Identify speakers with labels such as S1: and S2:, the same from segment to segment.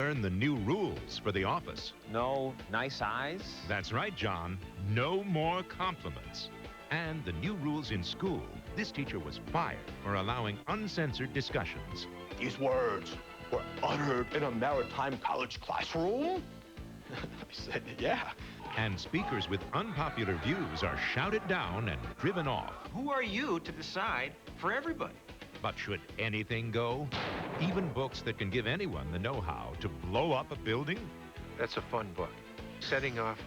S1: Learn the new rules for the office.
S2: No nice eyes?
S1: That's right, John. No more compliments. And the new rules in school. This teacher was fired for allowing uncensored discussions.
S3: These words were uttered in a maritime college classroom? I said, yeah.
S1: And speakers with unpopular views are shouted down and driven off.
S2: Who are you to decide for everybody?
S1: But should anything go? Even books that can give anyone the know-how to blow up a building?
S4: That's a fun book. Setting off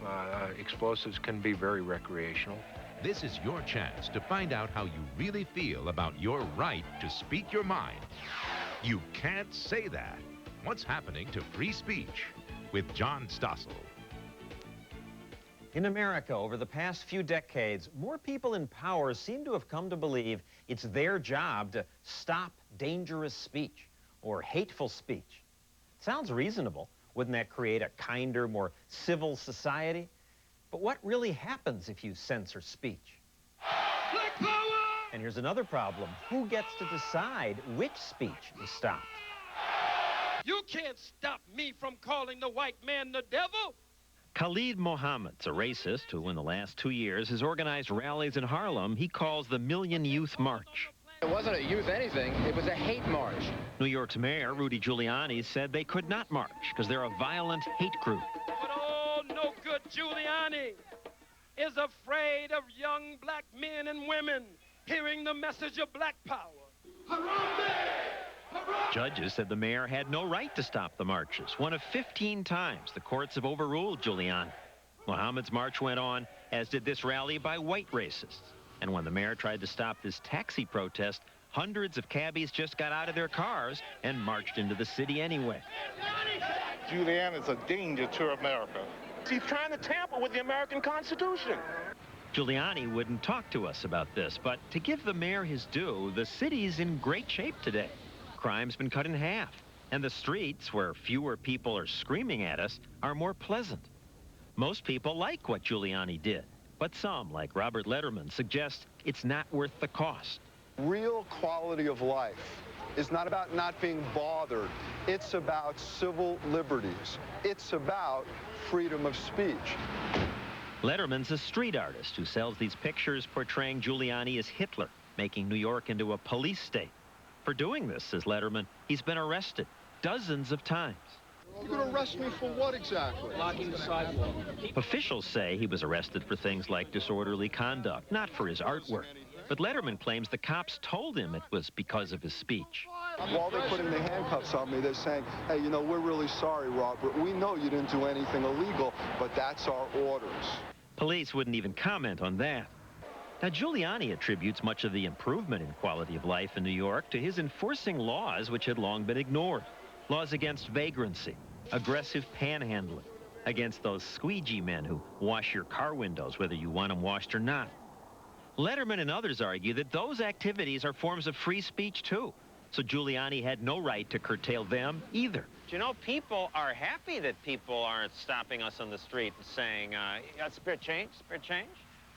S4: explosives can be very recreational.
S1: This is your chance to find out how you really feel about your right to speak your mind. You can't say that. What's happening to free speech? With John Stossel.
S2: In America, over the past few decades, more people in power seem to have come to believe it's their job to stop dangerous speech or hateful speech. Sounds reasonable. Wouldn't that create a kinder, more civil society? But what really happens if you censor speech?
S5: Black power!
S2: And here's another problem. Who gets to decide which speech is stopped?
S5: You can't stop me from calling the white man the devil!
S2: Khalid Mohammed's a racist who, in the last 2 years, has organized rallies in Harlem he calls the Million Youth March.
S6: It wasn't a youth anything, it was a hate march.
S2: New York's mayor, Rudy Giuliani, said they could not march because they're a violent hate group.
S5: But oh, no good Giuliani is afraid of young black men and women hearing the message of black power. Harambe!
S2: Judges said the mayor had no right to stop the marches. One of 15 times the courts have overruled Giuliani. Mohammed's march went on, as did this rally by white racists. And when the mayor tried to stop this taxi protest, hundreds of cabbies just got out of their cars and marched into the city anyway.
S7: Giuliani's a danger to America.
S3: He's trying to tamper with the American Constitution.
S2: Giuliani wouldn't talk to us about this, but to give the mayor his due, the city's in great shape today. Crime's been cut in half, and the streets, where fewer people are screaming at us, are more pleasant. Most people like what Giuliani did, but some, like Robert Letterman, suggest it's not worth the cost.
S8: Real quality of life is not about not being bothered. It's about civil liberties. It's about freedom of speech.
S2: Letterman's a street artist who sells these pictures portraying Giuliani as Hitler, making New York into a police state. For doing this, says Letterman, he's been arrested dozens of times.
S8: You're going to arrest me for what exactly?
S5: Blocking the sidewalk.
S2: Officials say he was arrested for things like disorderly conduct, not for his artwork. But Letterman claims the cops told him it was because of his speech.
S8: While they're putting the handcuffs on me, they're saying, hey, you know, we're really sorry, Robert. We know you didn't do anything illegal, but that's our orders.
S2: Police wouldn't even comment on that. Now, Giuliani attributes much of the improvement in quality of life in New York to his enforcing laws which had long been ignored. Laws against vagrancy, aggressive panhandling, against those squeegee men who wash your car windows whether you want them washed or not. Letterman and others argue that those activities are forms of free speech too, so Giuliani had no right to curtail them either.
S9: You know, people are happy that people aren't stopping us on the street and saying, spare change, spare change.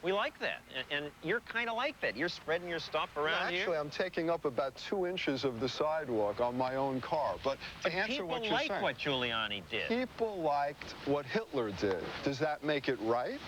S9: We like that, and you're kind of like that. You're spreading your stuff around here.
S8: Actually, I'm taking up about 2 inches of the sidewalk on my own car. But to answer what you're saying,
S9: people like what Giuliani did.
S8: People liked what Hitler did. Does that make it right?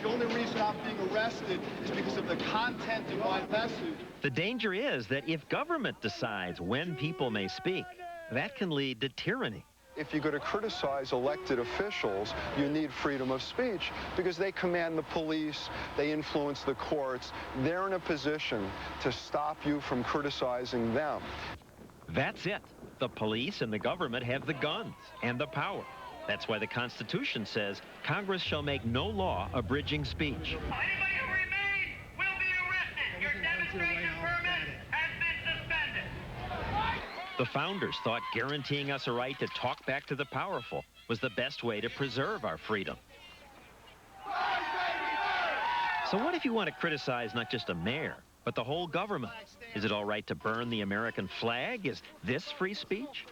S10: The only reason I'm being arrested is because of the content of my message.
S2: The danger is that if government decides when people may speak, that can lead to tyranny.
S8: If you're going to criticize elected officials, you need freedom of speech because they command the police, they influence the courts. They're in a position to stop you from criticizing them.
S2: That's it. The police and the government have the guns and the power. That's why the Constitution says Congress shall make no law abridging speech.
S5: Anybody who remains will be arrested. Your demonstration permit has been suspended.
S2: The founders thought guaranteeing us a right to talk back to the powerful was the best way to preserve our freedom. So what if you want to criticize not just a mayor, but the whole government? Is it all right to burn the American flag? Is this free speech?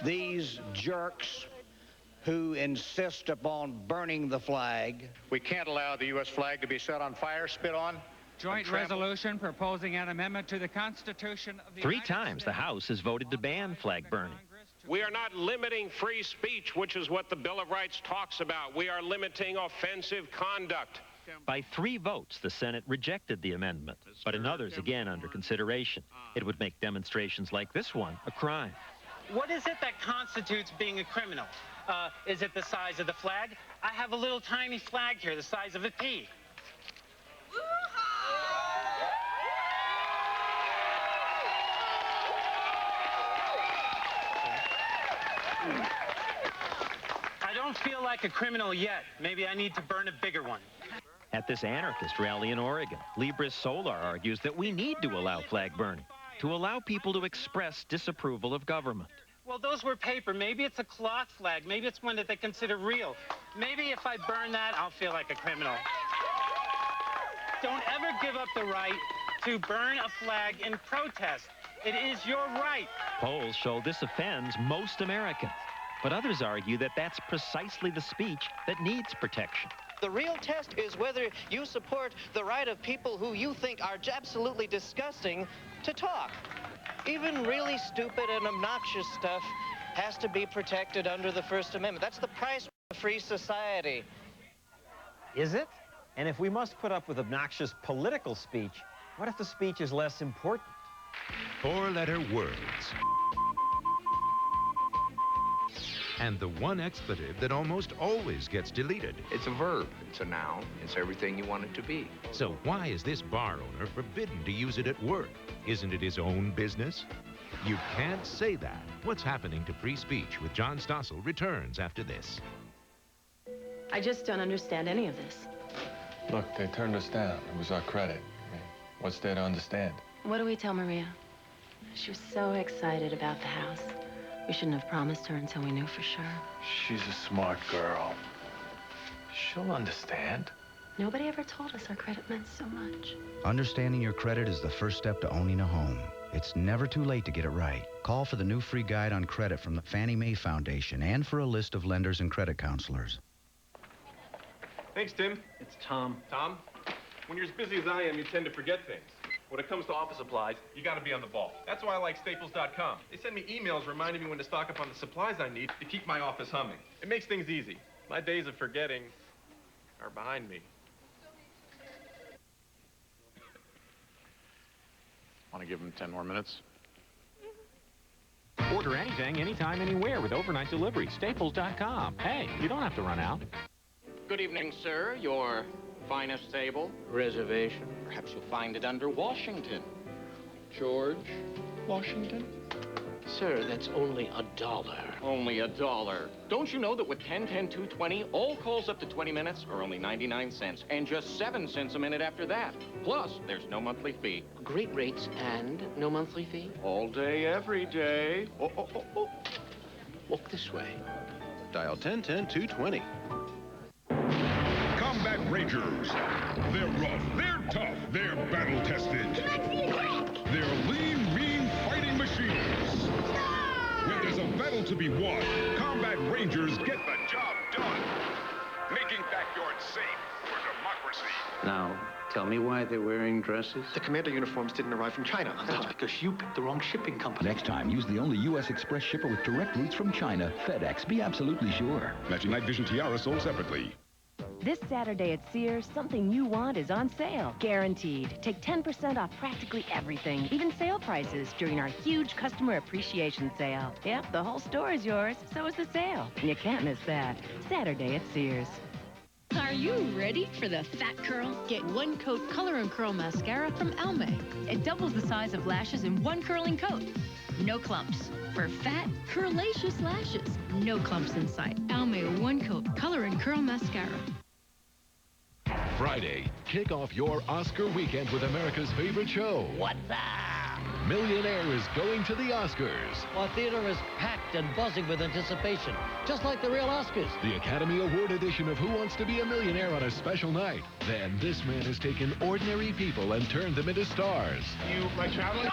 S11: These jerks who insist upon burning the flag.
S7: We can't allow the U.S. flag to be set on fire, spit on.
S12: Joint resolution proposing an amendment to the Constitution of the
S2: Three times the House has voted to ban flag burning.
S12: We are not limiting free speech, which is what the Bill of Rights talks about. We are limiting offensive conduct.
S2: By 3 votes, the Senate rejected the amendment, but in others, again, under consideration. It would make demonstrations like this one a crime.
S13: What is it that constitutes being a criminal? Is it the size of the flag? I have a little tiny flag here, the size of a pea. I don't feel like a criminal yet. Maybe I need to burn a bigger one.
S2: At this anarchist rally in Oregon, Libris Solar argues that we need to allow flag burning, to allow people to express disapproval of government.
S13: Well, those were paper. Maybe it's a cloth flag. Maybe it's one that they consider real. Maybe if I burn that, I'll feel like a criminal. Don't ever give up the right to burn a flag in protest. It is your right.
S2: Polls show this offends most Americans, but others argue that that's precisely the speech that needs protection.
S14: The real test is whether you support the right of people who you think are absolutely disgusting to talk. Even really stupid and obnoxious stuff has to be protected under the First Amendment. That's the price of a free society.
S9: Is it? And if we must put up with obnoxious political speech, what if the speech is less important?
S1: 4-letter words. And the one expletive that almost always gets deleted.
S4: It's a verb. It's a noun. It's everything you want it to be.
S1: So why is this bar owner forbidden to use it at work? Isn't it his own business? You can't say that. What's happening to free speech with John Stossel returns after this.
S15: I just don't understand any of this.
S16: Look, they turned us down. It was our credit. I mean, what's there to understand?
S15: What do we tell Maria? She was so excited about the house. We shouldn't have promised her until we knew for sure.
S16: She's a smart girl. She'll understand.
S15: Nobody ever told us our credit meant so much.
S17: Understanding your credit is the first step to owning a home. It's never too late to get it right. Call for the new free guide on credit from the Fannie Mae Foundation and for a list of lenders and credit counselors.
S18: Thanks, Tim.
S13: It's Tom.
S18: Tom, when you're as busy as I am, you tend to forget things. When it comes to office supplies, you gotta be on the ball. That's why I like Staples.com. They send me emails reminding me when to stock up on the supplies I need to keep my office humming. It makes things easy. My days of forgetting are behind me.
S19: Want to give them 10 more minutes?
S20: Order anything, anytime, anywhere with overnight delivery. Staples.com. Hey, you don't have to run out.
S6: Good evening, sir. Your finest table? Reservation. Perhaps you'll find it under Washington. George Washington? Sir, that's only $1. Only $1. Don't you know that with 10, 10, 220, all calls up to 20 minutes are only 99 cents, and just 7 cents a minute after that. Plus, there's no monthly fee.
S21: Great rates and no monthly fee?
S6: All day, every day. Oh. Walk this way.
S22: Dial 10-10-220.
S23: Combat Rangers. They're rough, they're tough, they're battle-tested. They're lean, mean fighting machines. When there's a battle to be won, Combat Rangers get the job done. Making backyards safe for democracy.
S24: Now, tell me why they're wearing dresses.
S25: The commander uniforms didn't arrive from China.
S26: That's because you picked the wrong shipping company.
S27: Next time, use the only U.S. Express shipper with direct routes from China, FedEx. Be absolutely sure.
S23: Matching night vision tiara sold separately.
S28: This Saturday at Sears, something you want is on sale. Guaranteed. Take 10% off practically everything, even sale prices, during our huge customer appreciation sale. Yep, the whole store is yours, so is the sale. You can't miss that. Saturday at Sears.
S29: Are you ready for the fat curl? Get one coat Color and Curl mascara from Almay. It doubles the size of lashes in one curling coat. No clumps. For fat, curlaceous lashes. No clumps in sight. Almay one coat Color and Curl mascara.
S30: Friday, kick off your Oscar weekend with America's favorite show.
S31: What's up?
S30: Millionaire is going to the Oscars.
S31: Our theater is packed and buzzing with anticipation, just like the real Oscars.
S30: The Academy Award edition of Who Wants to Be a Millionaire on a special night. Then this man has taken ordinary people and turned them into stars.
S18: You like traveling?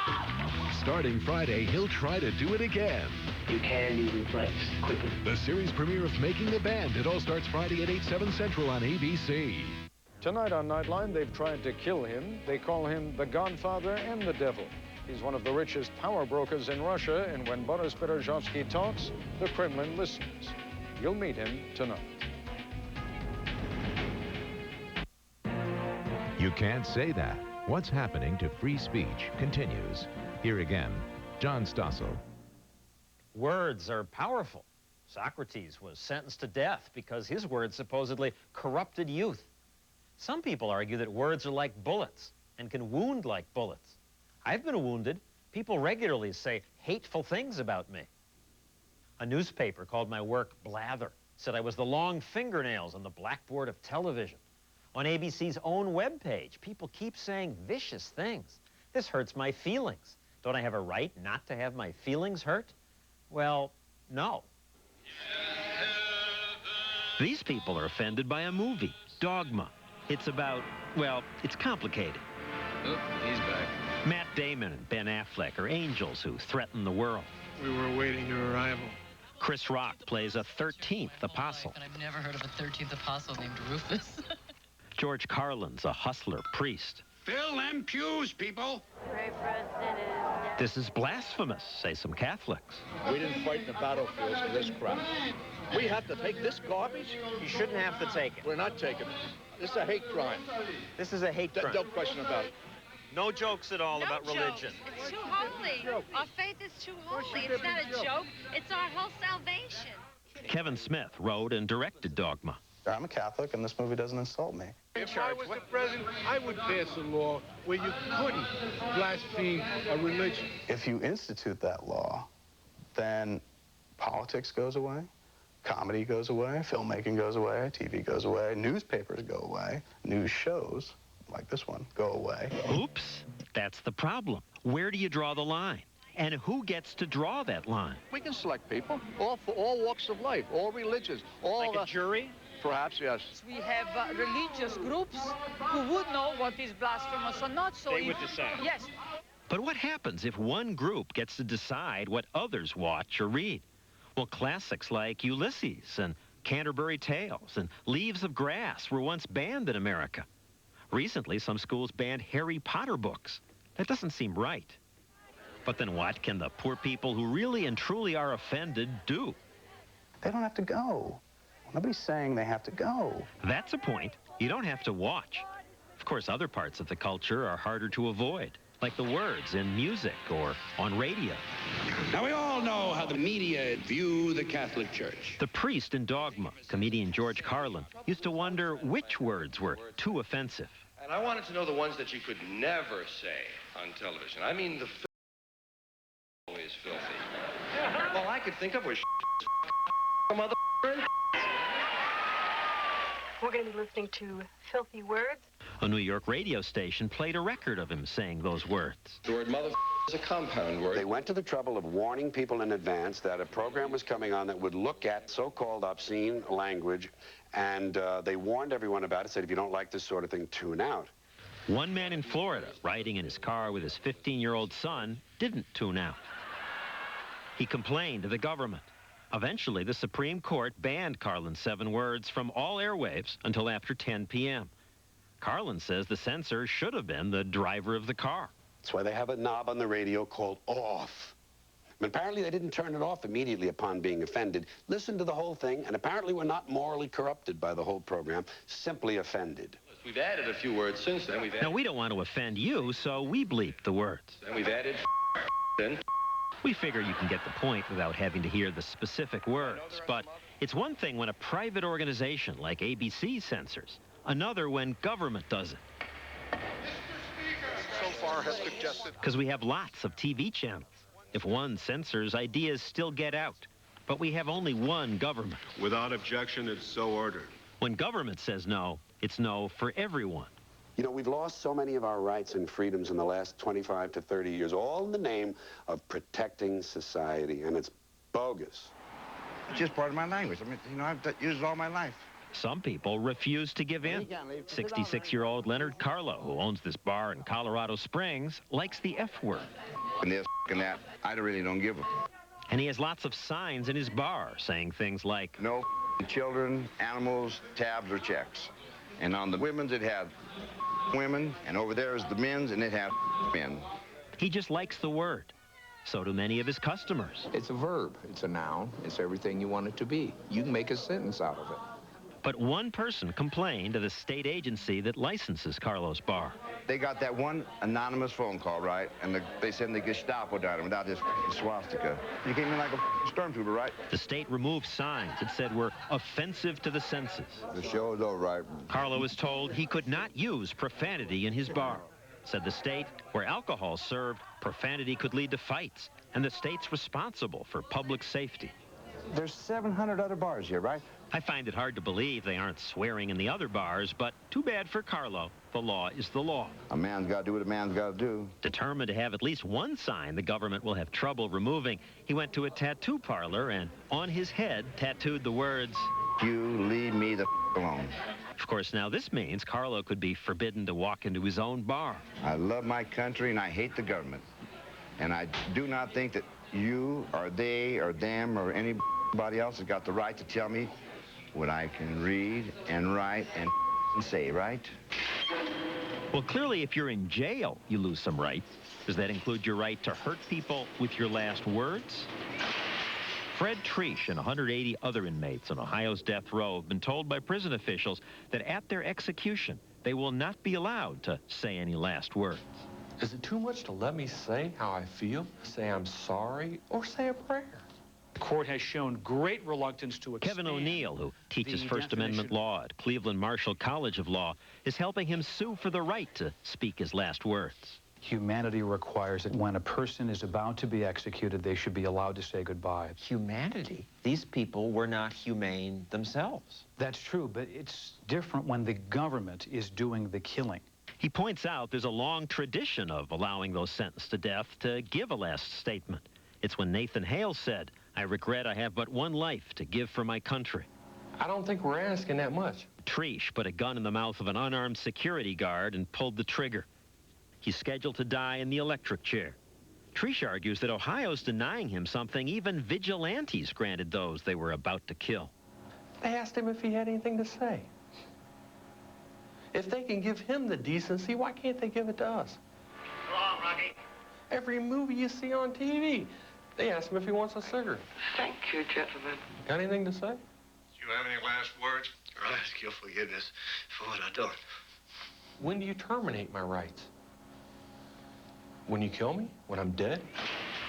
S30: Starting Friday, he'll try to do it again.
S31: You can be replaced quickly.
S30: The series premiere of Making the Band. It all starts Friday at 8, 7 Central on ABC.
S32: Tonight on Nightline, they've tried to kill him. They call him the Godfather and the Devil.
S2: He's one of the richest power brokers in Russia, and when Boris Berezovsky talks, the Kremlin listens. You'll meet him tonight.
S1: You can't say that. What's happening to free speech continues. Here again, John Stossel.
S3: Words are powerful. Socrates was sentenced to death because his words supposedly corrupted youth. Some people argue that words are like bullets and can wound like bullets. I've been wounded. People regularly say hateful things about me. A newspaper called my work blather, said I was the long fingernails on the blackboard of television. On ABC's own webpage, people keep saying vicious things. This hurts my feelings. Don't I have a right not to have my feelings hurt? Well, no.
S4: These people are offended by a movie, Dogma. It's about, well, it's complicated.
S22: Oh, he's back.
S4: Matt Damon and Ben Affleck are angels who threaten the world.
S5: We were awaiting your arrival.
S4: Chris Rock plays a 13th apostle.
S7: But I've never heard of a 13th apostle named Rufus.
S4: George Carlin's a hustler priest.
S23: Fill them pews, people.
S4: This is blasphemous, say some Catholics.
S8: We didn't fight in the battlefields for this crap. We have to take this garbage?
S3: You shouldn't have to take it.
S8: We're not taking it. This is a hate crime.
S3: This is a hate crime.
S8: No question about it.
S3: No jokes at all about religion.
S9: It's too holy. Our faith is too holy. It's not a joke. It's our whole salvation.
S4: Kevin Smith wrote and directed Dogma.
S10: I'm a Catholic, and this movie doesn't insult me.
S5: If I was the president, I would pass a law where you couldn't blaspheme a religion.
S10: If you institute that law, then politics goes away, comedy goes away, filmmaking goes away, TV goes away, newspapers go away, news shows, like this one, go away.
S4: Oops, that's the problem. Where do you draw the line? And who gets to draw that line?
S8: We can select people, all for all walks of life, all religions, all...
S3: Like a jury?
S8: Perhaps, yes.
S11: We have religious groups who would know what is blasphemous or not, so...
S3: They would decide.
S11: Yes.
S4: But what happens if one group gets to decide what others watch or read? Well, classics like Ulysses and Canterbury Tales and Leaves of Grass were once banned in America. Recently, some schools banned Harry Potter books. That doesn't seem right. But then what can the poor people who really and truly are offended do?
S10: They don't have to go. Nobody's saying they have to go.
S4: That's a point. You don't have to watch. Of course, other parts of the culture are harder to avoid, like the words in music or on radio.
S22: Now, we all know how the media view the Catholic Church.
S4: The priest in Dogma, comedian George Carlin, used to wonder which words were too offensive.
S12: And I wanted to know the ones that you could never say on television. I mean, the is filthy. All I could think of was mother.
S14: We're going to be listening to filthy words.
S4: A New York radio station played a record of him saying those words.
S12: The word mother is a compound word.
S22: They went to the trouble of warning people in advance that a program was coming on that would look at so-called obscene language, and they warned everyone about it, said if you don't like this sort of thing, tune out.
S4: One man in Florida, riding in his car with his 15-year-old son, didn't tune out. He complained to the government. Eventually, the Supreme Court banned Carlin's 7 words from all airwaves until after 10 p.m. Carlin says the censor should have been the driver of the car.
S22: That's why they have a knob on the radio called off. But apparently they didn't turn it off immediately upon being offended. Listened to the whole thing, and apparently were not morally corrupted by the whole program, simply offended.
S12: We've added a few words since then.
S4: Now, we don't want to offend you, so we bleep the words.
S12: And we've added then.
S4: We figure you can get the point without having to hear the specific words. But it's one thing when a private organization like ABC censors, another when government does it.
S23: So far has suggested...
S4: Because we have lots of TV channels. If one censors, ideas still get out. But we have only one government.
S23: Without objection, it's so ordered.
S4: When government says no, it's no for everyone.
S22: You know, we've lost so many of our rights and freedoms in the last 25 to 30 years, all in the name of protecting society, and it's bogus.
S10: It's just part of my language. I mean, you know, I've used it all my life.
S4: Some people refuse to give in. 66-year-old Leonard Carlo, who owns this bar in Colorado Springs, likes the F word.
S10: And this and that, I really don't give a...
S4: And he has lots of signs in his bar saying things like...
S10: No children, animals, tabs, or checks. And on the women's, it had women, and over there is the men's, and it had men.
S4: He just likes the word. So do many of his customers.
S6: It's a verb. It's a noun. It's everything you want it to be. You can make a sentence out of it.
S4: But one person complained to the state agency that licenses Carlos' bar.
S13: They got that one anonymous phone call, right? And they sent the Gestapo down without this swastika. You came in like a stormtrooper, right?
S4: The state removed signs that said were offensive to the senses.
S13: The show is over, right?
S4: Carlo was told he could not use profanity in his bar. Said the state, where alcohol served, profanity could lead to fights, and the state's responsible for public safety.
S13: There's 700 other bars here, right?
S4: I find it hard to believe they aren't swearing in the other bars, but too bad for Carlo. The law is the law.
S13: A man's got to do what a man's got to do.
S4: Determined to have at least one sign the government will have trouble removing, he went to a tattoo parlor and on his head tattooed the words,
S13: "You leave me the alone."
S4: Of course, now this means Carlo could be forbidden to walk into his own bar.
S13: I love my country and I hate the government. And I do not think that you or they or them or anybody else has got the right to tell me what I can read and write and say, right?
S4: Well, clearly, if you're in jail, you lose some rights. Does that include your right to hurt people with your last words? Fred Trish and 180 other inmates on Ohio's death row have been told by prison officials that at their execution, they will not be allowed to say any last words.
S15: Is it too much to let me say how I feel, say I'm sorry, or say a prayer?
S16: The court has shown great reluctance to expand.
S4: Kevin O'Neill, who teaches First Amendment law at Cleveland Marshall College of Law, is helping him sue for the right to speak his last words.
S17: Humanity requires that when a person is about to be executed, they should be allowed to say goodbye.
S3: Humanity? These people were not humane themselves.
S17: That's true, but it's different when the government is doing the killing.
S4: He points out there's a long tradition of allowing those sentenced to death to give a last statement. It's when Nathan Hale said, "I regret I have but one life to give for my country."
S15: I don't think we're asking that much.
S4: Trish put a gun in the mouth of an unarmed security guard and pulled the trigger. He's scheduled to die in the electric chair. Trish argues that Ohio's denying him something even vigilantes granted those they were about to kill.
S15: They asked him if he had anything to say. If they can give him the decency, why can't they give it to us?
S19: Go on, Rocky.
S15: Every movie you see on TV, they ask him if he wants a cigarette.
S19: Thank you, gentlemen.
S15: Got anything to say?
S19: Do you have any last words? I'll ask your forgiveness for what I've done.
S15: When do you terminate my rights? When you kill me? When I'm dead?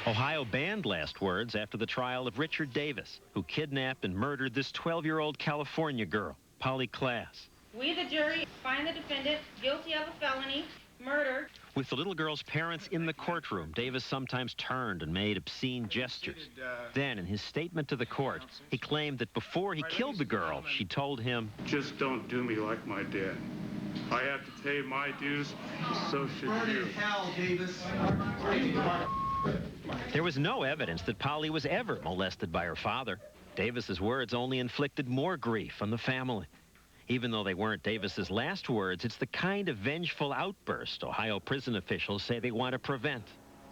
S4: Ohio banned last words after the trial of Richard Davis, who kidnapped and murdered this 12-year-old California girl, Polly Klaas.
S20: We, the jury, find the defendant guilty of a felony, murder.
S4: With the little girl's parents in the courtroom, Davis sometimes turned and made obscene gestures. Then, in his statement to the court, he claimed that before he killed the girl, she told him,
S21: "Just don't do me like my dad. I have to pay my dues, so should you."
S19: Hell, Davis.
S4: There was no evidence that Polly was ever molested by her father. Davis's words only inflicted more grief on the family. Even though they weren't Davis's last words, it's the kind of vengeful outburst Ohio prison officials say they want to prevent.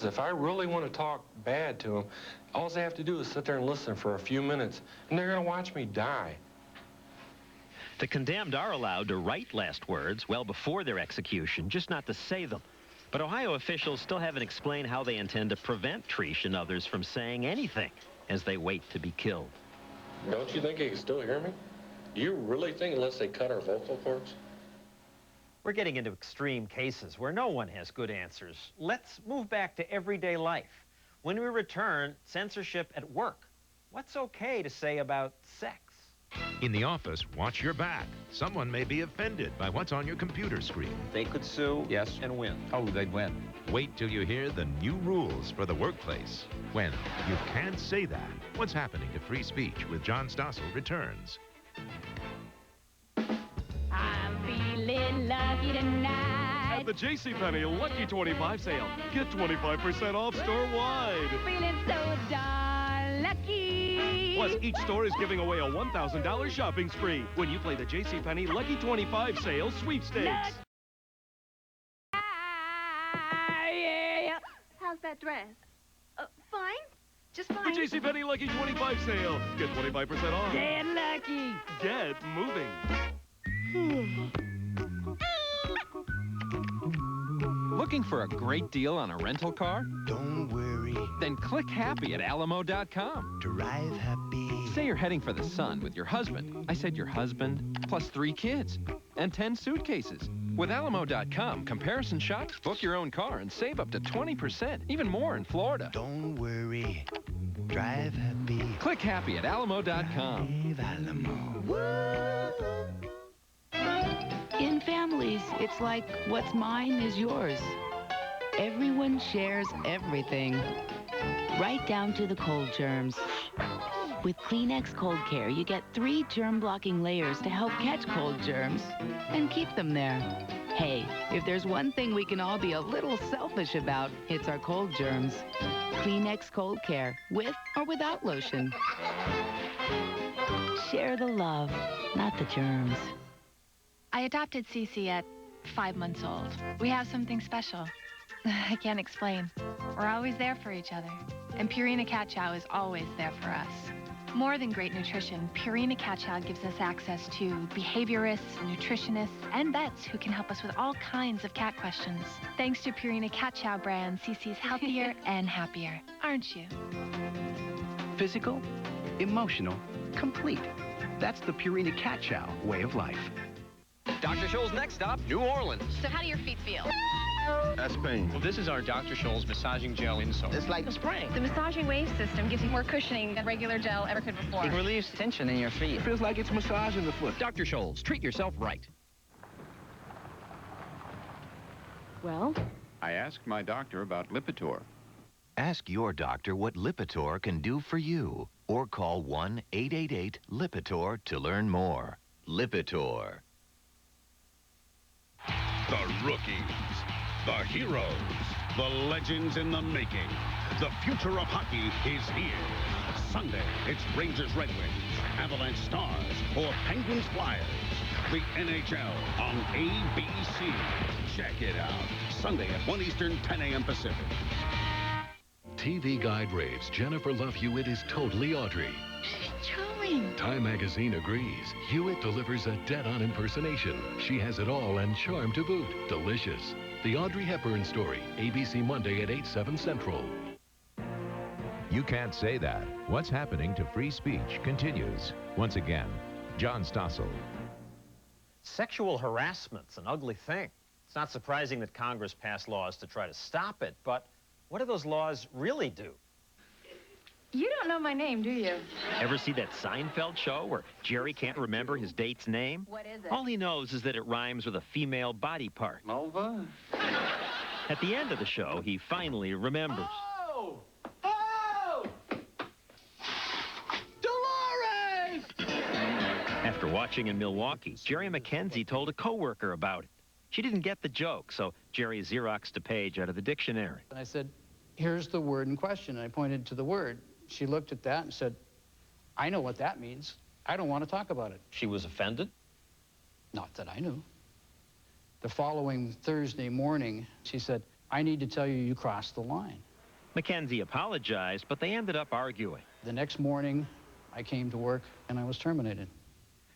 S15: If I really want to talk bad to them, all they have to do is sit there and listen for a few minutes, and they're going to watch me die.
S4: The condemned are allowed to write last words well before their execution, just not to say them. But Ohio officials still haven't explained how they intend to prevent Trish and others from saying anything as they wait to be killed.
S15: Don't you think he can still hear me? You really think unless they cut our vocal cords?
S3: We're getting into extreme cases where no one has good answers. Let's move back to everyday life. When we return, censorship at work. What's okay to say about sex?
S1: In the office, watch your back. Someone may be offended by what's on your computer screen.
S3: They could sue and win.
S24: Oh, they'd win.
S1: Wait till you hear the new rules for the workplace. When you can't say that. What's happening to free speech with John Stossel returns.
S25: I'm feeling lucky tonight.
S26: At the JCPenney Lucky 25 sale, get 25% off store-wide.
S25: Feeling so darn lucky.
S26: Plus, each store is giving away a $1,000 shopping spree when you play the JCPenney Lucky 25 sale sweepstakes.
S25: Yeah.
S14: How's that dress? Fine. Just
S26: The
S14: fine.
S26: JCPenney Lucky 25 sale. Get 25% off.
S25: Get lucky.
S26: Get moving. Lucky
S2: Looking for a great deal on a rental car?
S5: Don't worry.
S2: Then click happy at alamo.com.
S5: Drive happy.
S2: Say you're heading for the sun with your husband. I said your husband, plus 3 kids, and 10 suitcases. With alamo.com, comparison shop, book your own car, and save up to 20%, even more in Florida.
S5: Don't worry. Drive happy.
S2: Click happy at alamo.com.
S5: Drive Alamo.
S7: In families, it's like what's mine is yours. Everyone shares everything, right down to the cold germs. With Kleenex Cold Care, you get 3 germ-blocking layers to help catch cold germs and keep them there. Hey, if there's one thing we can all be a little selfish about, it's our cold germs. Kleenex Cold Care, with or without lotion. Share the love, not the germs.
S9: I adopted Cece at 5 months old. We have something special. I can't explain. We're always there for each other. And Purina Cat Chow is always there for us. More than great nutrition, Purina Cat Chow gives us access to behaviorists, nutritionists, and vets who can help us with all kinds of cat questions. Thanks to Purina Cat Chow brand, Cece's healthier and happier. Aren't you?
S18: Physical, emotional, complete. That's the Purina Cat Chow way of life.
S24: Dr. Scholl's next stop, New Orleans.
S9: So how do your feet feel?
S24: That's pain.
S27: Well, this is our Dr. Scholl's massaging gel insole.
S24: It's like a spring.
S9: The massaging wave system gives you more cushioning than regular gel ever could before.
S27: It relieves tension in your feet.
S24: It feels like it's massaging the foot.
S27: Dr. Scholl's, treat yourself right.
S28: Well? I asked my doctor about Lipitor.
S29: Ask your doctor what Lipitor can do for you. Or call 1-888-LIPITOR to learn more. Lipitor.
S23: The rookies, the heroes, the legends in the making. The future of hockey is here. Sunday, it's Rangers Red Wings, Avalanche Stars, or Penguins Flyers. The NHL on ABC. Check it out. Sunday at 1 Eastern, 10 a.m. Pacific.
S30: TV Guide raves Jennifer Love Hewitt is totally Audrey.
S7: Charming.
S30: Time magazine agrees. Hewitt delivers a dead-on impersonation. She has it all and charm to boot. Delicious. The Audrey Hepburn Story. ABC Monday at 8/7 Central.
S1: You can't say that. What's happening to free speech continues. Once again, John Stossel.
S3: Sexual harassment's an ugly thing. It's not surprising that Congress passed laws to try to stop it, but what do those laws really do?
S9: You don't know my name, do you?
S4: Ever see that Seinfeld show where Jerry can't remember his date's name?
S9: What is it?
S4: All he knows is that it rhymes with a female body part.
S27: Nova?
S4: At the end of the show, he finally remembers.
S27: Oh! Oh! Dolores!
S4: After watching in Milwaukee, Jerry McKenzie told a coworker about it. She didn't get the joke, so Jerry Xeroxed a page out of the dictionary.
S31: And I said, here's the word in question. And I pointed to the word. She looked at that and said, I know what that means. I don't want to talk about it.
S3: She was offended?
S31: Not that I knew. The following Thursday morning, she said, I need to tell you, you crossed the line.
S4: McKenzie apologized, but they ended up arguing.
S31: The next morning, I came to work and I was terminated.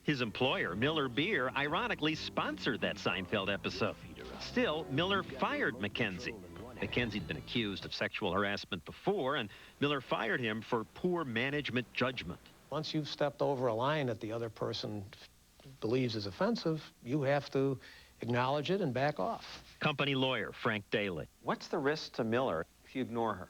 S4: His employer, Miller Beer, ironically sponsored that Seinfeld episode. Still, Miller fired McKenzie. McKenzie'd been accused of sexual harassment before, and Miller fired him for poor management judgment.
S32: Once you've stepped over a line that the other person believes is offensive, you have to acknowledge it and back off.
S4: Company lawyer Frank Daly.
S3: What's the risk to Miller if you ignore her?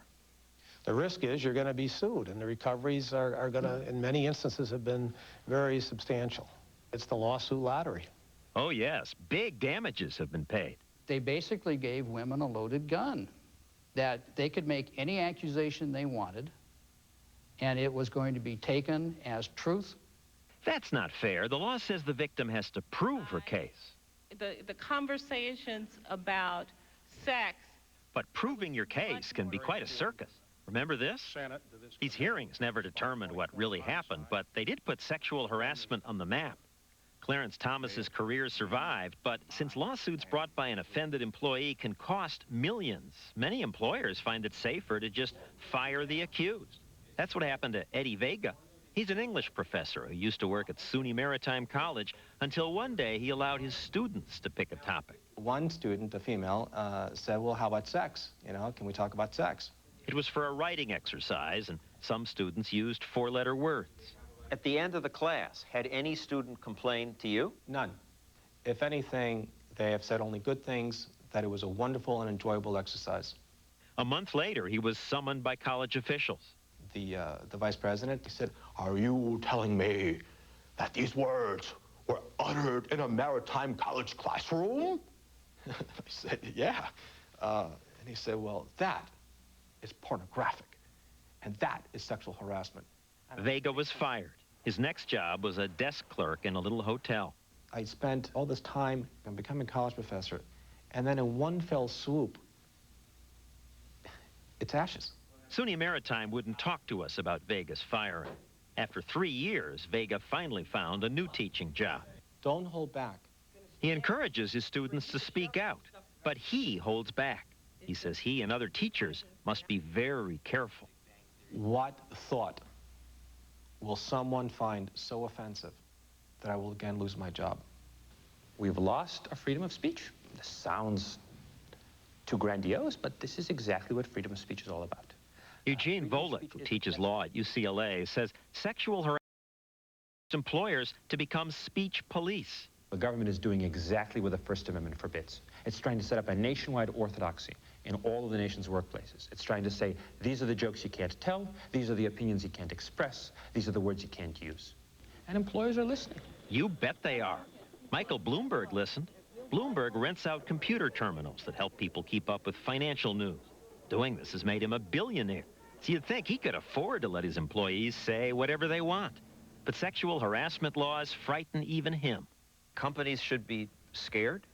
S32: The risk is you're going to be sued, and the recoveries are going to, in many instances, have been very substantial. It's the lawsuit lottery.
S4: Oh, yes. Big damages have been paid.
S31: They basically gave women a loaded gun, that they could make any accusation they wanted, and it was going to be taken as truth.
S4: That's not fair. The law says the victim has to prove her case.
S33: The conversations about sex.
S4: But proving your case can be quite a circus. Remember this? These hearings never determined what really happened, but they did put sexual harassment on the map. Clarence Thomas's career survived, but since lawsuits brought by an offended employee can cost millions, many employers find it safer to just fire the accused. That's what happened to Eddie Vega. He's an English professor who used to work at SUNY Maritime College until one day he allowed his students to pick a topic.
S6: one student, a female, said, well, how about sex? You know, can we talk about sex?
S4: It was for a writing exercise, and some students used four-letter words.
S3: At the end of the class, had any student complained to you?
S6: None. If anything, they have said only good things, that it was a wonderful and enjoyable exercise.
S4: A month later, he was summoned by college officials.
S6: The vice president, he said, are you telling me that these words were uttered in a maritime college classroom? I said, yeah. And he said, well, that is pornographic, and that is sexual harassment.
S4: Vega was fired. His next job was a desk clerk in a little hotel.
S6: I spent all this time becoming a college professor, and then in one fell swoop, it's ashes.
S4: SUNY Maritime wouldn't talk to us about Vega's firing. After 3 years, Vega finally found a new teaching job.
S6: Don't hold back.
S4: He encourages his students to speak out, but he holds back. He says he and other teachers must be very careful.
S6: What thought will someone find so offensive that I will again lose my job?
S8: We've lost our freedom of speech. This sounds too grandiose, but this is exactly what freedom of speech is all about.
S4: Eugene Volek, who teaches law at UCLA, says sexual harassment forces employers to become speech police.
S8: The government is doing exactly what the First Amendment forbids. It's trying to set up a nationwide orthodoxy in all of the nation's workplaces. It's trying to say, these are the jokes you can't tell, these are the opinions you can't express, these are the words you can't use. And employers are listening.
S4: You bet they are. Michael Bloomberg listened. Bloomberg rents out computer terminals that help people keep up with financial news. Doing this has made him a billionaire. So you'd think he could afford to let his employees say whatever they want. But sexual harassment laws frighten even him.
S3: Companies should be scared?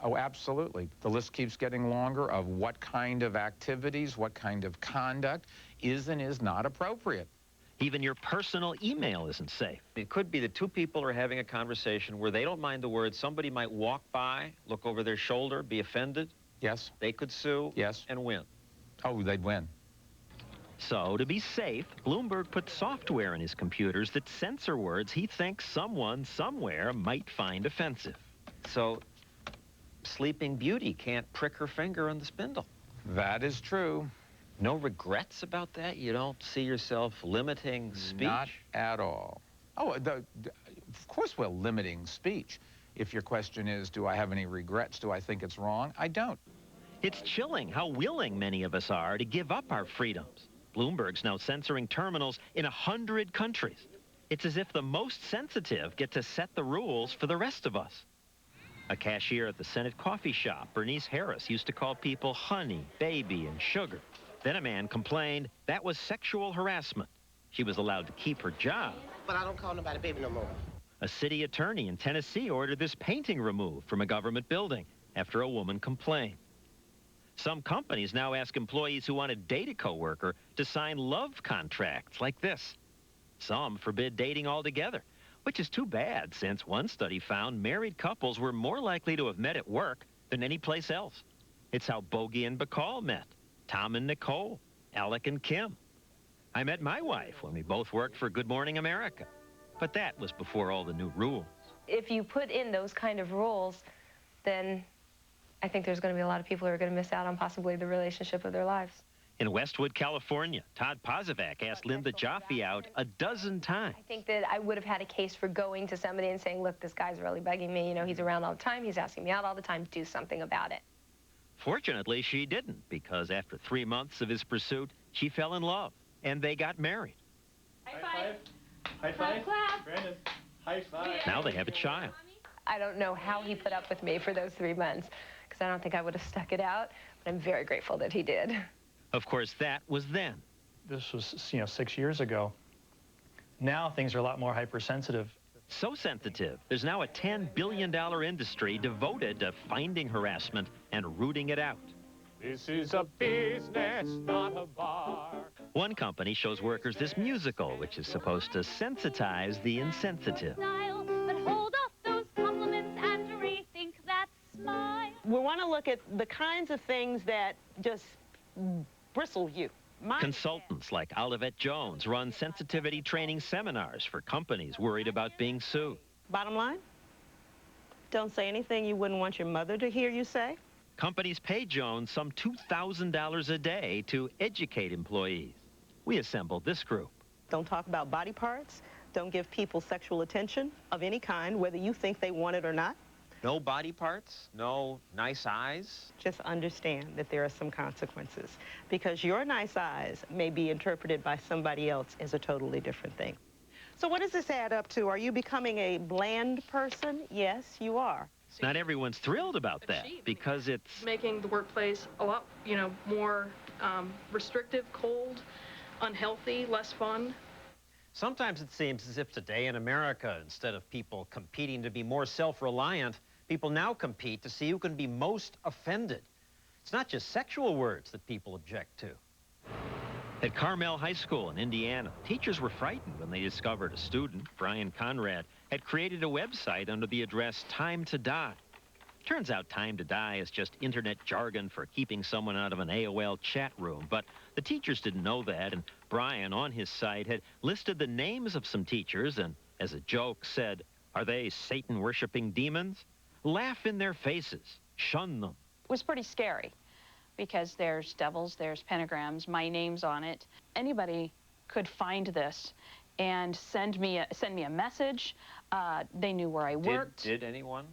S10: Oh, absolutely. The list keeps getting longer of what kind of activities, what kind of conduct is and is not appropriate.
S4: Even your personal email isn't safe.
S3: It could be that two people are having a conversation where they don't mind the words. Somebody might walk by, look over their shoulder, be offended.
S10: Yes.
S3: They could sue.
S10: Yes.
S3: And win.
S10: Oh, they'd win.
S4: So, to be safe, Bloomberg put software in his computers that censor words he thinks someone somewhere might find offensive.
S3: So, Sleeping Beauty can't prick her finger on the spindle.
S10: That is true.
S3: No regrets about that? You don't see yourself limiting speech?
S10: Not at all. Oh, of course we're limiting speech. If your question is, do I have any regrets? Do I think it's wrong? I don't.
S4: It's chilling how willing many of us are to give up our freedoms. Bloomberg's now censoring terminals in 100 countries. It's as if the most sensitive get to set the rules for the rest of us. A cashier at the Senate coffee shop, Bernice Harris, used to call people honey, baby, and sugar. Then a man complained that was sexual harassment. She was allowed to keep her job.
S11: But I don't call nobody baby no more.
S4: A city attorney in Tennessee ordered this painting removed from a government building after a woman complained. Some companies now ask employees who want to date a coworker to sign love contracts like this. Some forbid dating altogether, which is too bad since one study found married couples were more likely to have met at work than any place else. It's how Bogey and Bacall met, Tom and Nicole, Alec and Kim. I met my wife when we both worked for Good Morning America, but that was before all the new rules.
S12: If you put in those kind of rules, then I think there's going to be a lot of people who are going to miss out on possibly the relationship of their lives.
S4: In Westwood, California, Todd Pozovac asked Linda Jaffe out a dozen times.
S12: I think that I would have had a case for going to somebody and saying, look, this guy's really bugging me. You know, he's around all the time. He's asking me out all the time. Do something about it.
S4: Fortunately, she didn't, because after 3 months of his pursuit, she fell in love, and they got married.
S11: High five. High five. Clap. Brandon. High five.
S4: Now they have a child.
S12: I don't know how he put up with me for those 3 months, because I don't think I would have stuck it out, but I'm very grateful that he did.
S4: Of course, that was then.
S13: This was, 6 years ago. Now things are a lot more hypersensitive.
S4: So sensitive, there's now a $10 billion industry devoted to finding harassment and rooting it out.
S15: This is a business, not a bar.
S4: One company shows workers this musical, which is supposed to sensitize the insensitive.
S25: But hold off those compliments and rethink that smile.
S16: We want to look at the kinds of things that just bristle you.
S4: Consultants like Olivette Jones run sensitivity training seminars for companies worried about being sued.
S16: Bottom line, Don't say anything you wouldn't want your mother to hear you say.
S4: Companies pay Joan some $2,000 a day to educate employees. We assembled this group.
S16: Don't talk about body parts. Don't give people sexual attention of any kind, whether you think they want it or not.
S3: No body parts, no nice eyes.
S16: Just understand that there are some consequences, because your nice eyes may be interpreted by somebody else as a totally different thing. So what does this add up to? Are you becoming a bland person? Yes, you are.
S4: Not everyone's thrilled about that because it's
S2: making the workplace a lot, more restrictive, cold, unhealthy, less fun.
S3: Sometimes it seems as if today in America, instead of people competing to be more self-reliant, people now compete to see who can be most offended. It's not just sexual words that people object to.
S4: At Carmel High School in Indiana, teachers were frightened when they discovered a student, Brian Conrad, had created a website under the address Time to Die. Turns out Time to Die is just internet jargon for keeping someone out of an AOL chat room, but the teachers didn't know that, and Brian, on his site, had listed the names of some teachers and, as a joke, said, "Are they Satan-worshipping demons? Laugh in their faces. Shun them."
S5: It was pretty scary because there's devils, there's pentagrams, my name's on it. Anybody could find this and send me a message. They knew where I worked.
S3: Did anyone?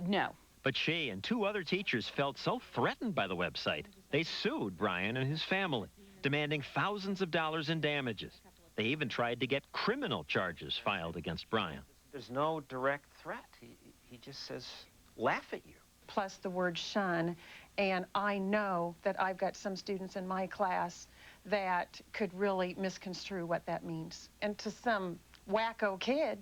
S5: No.
S4: But she and 2 other teachers felt so threatened by the website, they sued Brian and his family, demanding thousands of dollars in damages. They even tried to get criminal charges filed against Brian.
S3: There's no direct threat. He just says, laugh at you.
S14: Plus the word shun, and I know that I've got some students in my class that could really misconstrue what that means. And to some wacko kid,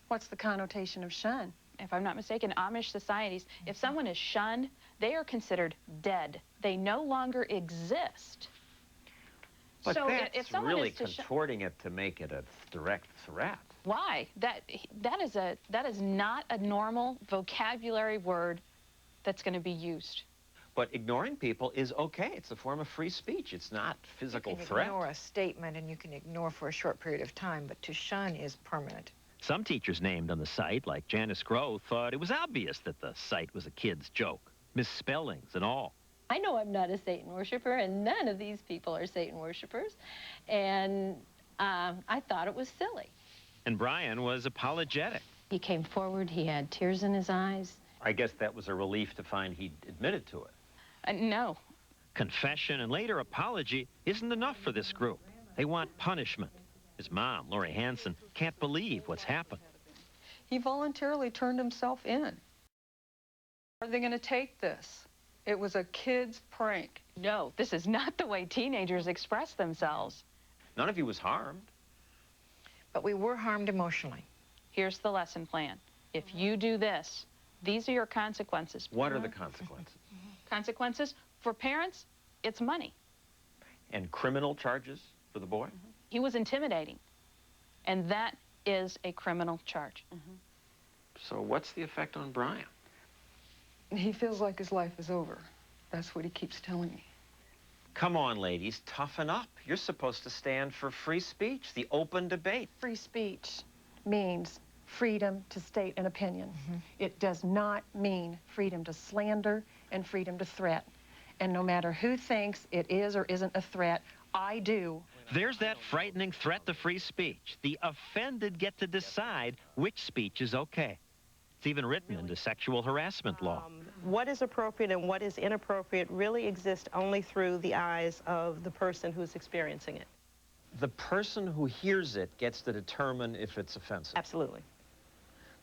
S14: what's the connotation of shun?
S5: If I'm not mistaken, Amish societies, if someone is shunned, they are considered dead. They no longer exist.
S3: But
S5: so
S3: that's
S5: if someone
S3: really
S5: is to
S3: contorting it to make it a direct threat.
S5: Why? That is not a normal vocabulary word that's going to be used.
S3: But ignoring people is okay. It's a form of free speech. It's not physical threat.
S17: You can ignore a statement and you can ignore for a short period of time, but to shun is permanent.
S4: Some teachers named on the site, like Janice Groh, thought it was obvious that the site was a kid's joke, misspellings and all.
S18: I know I'm not a Satan worshiper, and none of these people are Satan worshipers, and I thought it was silly.
S4: And Brian was apologetic.
S18: He came forward, he had tears in his eyes.
S3: I guess that was a relief to find he'd admitted to it.
S5: No.
S4: Confession and later apology isn't enough for this group. They want punishment. His mom, Lori Hansen, can't believe what's happened.
S19: He voluntarily turned himself in. Are they going to take this? It was a kid's prank.
S5: No, this is not the way teenagers express themselves.
S3: None of you was harmed.
S17: But we were harmed emotionally.
S5: Here's the lesson plan. If you do this, these are your consequences.
S3: What are the consequences?
S5: Consequences? For parents, it's money.
S3: And criminal charges for the boy?
S5: He was intimidating, and that is a criminal charge.
S3: So what's the effect on Brian?
S19: He feels like his life is over. That's what he keeps telling me.
S3: Come on, ladies, toughen up. You're supposed to stand for free speech, the open debate.
S14: Free speech means freedom to state an opinion. It does not mean freedom to slander and freedom to threat. And no matter who thinks it is or isn't a threat, I do.
S4: There's that frightening threat to free speech. The offended get to decide which speech is okay. It's even written into sexual harassment law.
S16: What is appropriate and what is inappropriate really exists only through the eyes of the person who's experiencing it.
S3: The person who hears it gets to determine if it's offensive.
S16: Absolutely.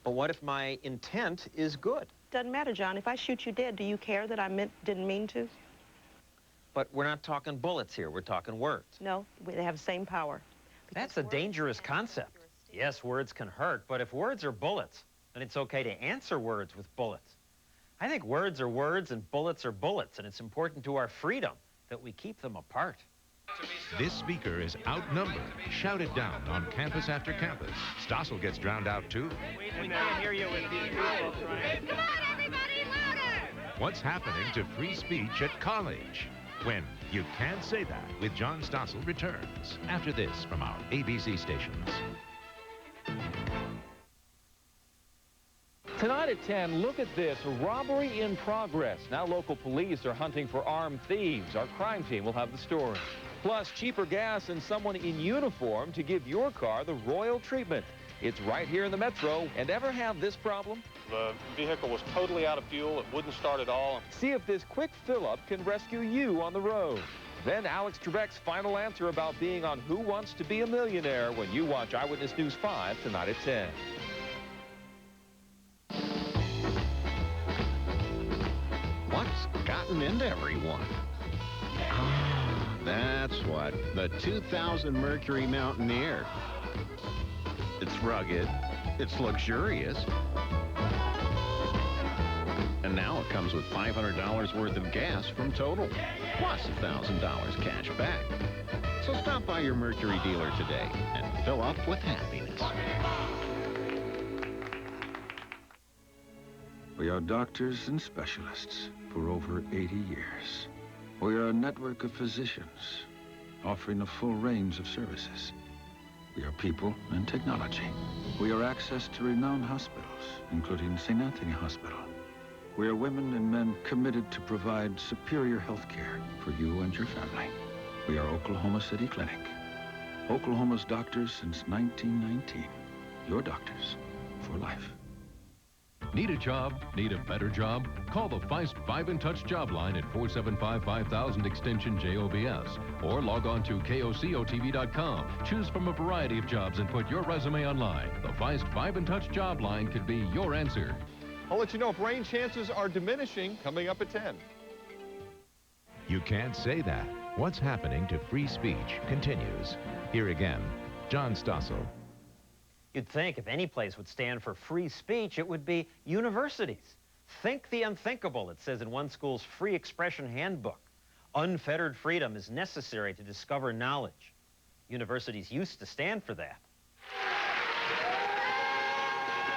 S3: But what if my intent is good?
S16: Doesn't matter, John. If I shoot you dead, do you care that I didn't mean to?
S3: But we're not talking bullets here. We're talking words.
S16: No, they have the same power.
S3: That's a dangerous concept. Yes, words can hurt, but if words are bullets, then it's okay to answer words with bullets. I think words are words and bullets are bullets, and it's important to our freedom that we keep them apart.
S1: This speaker is outnumbered, shouted down on campus after campus. Stossel gets drowned out, too.
S11: We can't hear you with these people trying.
S27: Come on, everybody, louder!
S1: What's happening to free speech at college? When You Can't Say That with John Stossel returns after this from our ABC stations.
S7: Tonight at 10, look at this, robbery in progress. Now local police are hunting for armed thieves. Our crime team will have the story. Plus, cheaper gas and someone in uniform to give your car the royal treatment. It's right here in the Metro. And ever have this problem?
S9: The vehicle was totally out of fuel. It wouldn't start at all.
S7: See if this quick fill-up can rescue you on the road. Then Alex Trebek's final answer about being on Who Wants to Be a Millionaire when you watch Eyewitness News 5 tonight at 10.
S20: What's gotten into everyone? Ah, that's what. The 2000 Mercury Mountaineer. It's rugged. It's luxurious. And now it comes with $500 worth of gas from Total, plus $1,000 cash back. So stop by your Mercury dealer today and fill up with happiness.
S21: We are doctors and specialists for over 80 years. We are a network of physicians offering a full range of services. We are people and technology. We are access to renowned hospitals, including St. Anthony Hospital. We are women and men committed to provide superior health care for you and your family. We are Oklahoma City Clinic. Oklahoma's doctors since 1919. Your doctors for life.
S22: Need a job? Need a better job? Call the Feist 5 in Touch job line at 475-5000 extension JOBS or log on to KOCOTV.com. Choose from a variety of jobs and put your resume online. The Feist 5 in Touch job line could be your answer.
S23: I'll let you know if rain chances are diminishing coming up at 10.
S1: You can't say that. What's happening to free speech continues. Here again, John Stossel.
S3: You'd think if any place would stand for free speech, it would be universities. Think the unthinkable, it says in one school's free expression handbook. Unfettered freedom is necessary to discover knowledge. Universities used to stand for that.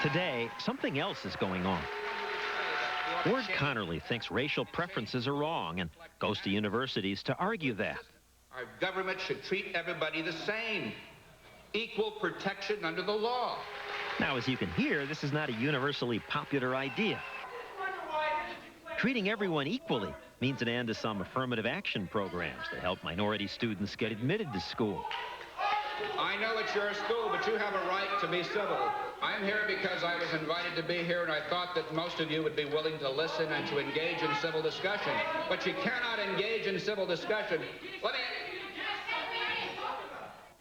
S4: Today, something else is going on. Ward Connerly thinks racial preferences are wrong and goes to universities to argue that.
S24: Our government should treat everybody the same. Equal protection under the law.
S4: Now, as you can hear, this is not a universally popular idea. Treating everyone equally means an end to some affirmative action programs that help minority students get admitted to school.
S24: I know it's your school, but you have a right to be civil. I'm here because I was invited to be here, and I thought that most of you would be willing to listen and to engage in civil discussion. But you cannot engage in civil discussion.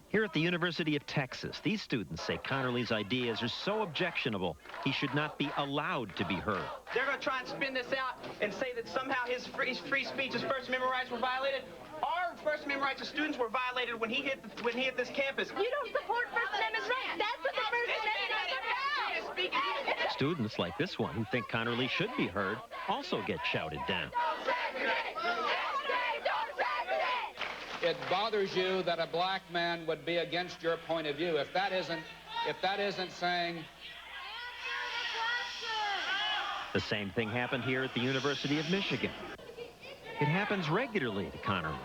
S4: Here at the University of Texas, these students say Connerly's ideas are so objectionable, he should not be allowed to be heard.
S26: They're going to try and spin this out and say that somehow his free speech, his First Amendment rights were violated. Our First Amendment rights as students were violated when he hit this campus.
S25: You don't support First Amendment rights. That's what the First Amendment is about.
S4: Students like this one who think Connerly should be heard also get shouted down.
S24: It bothers you that a black man would be against your point of view. If that isn't saying...
S4: The same thing happened here at the University of Michigan. It happens regularly to Connerly.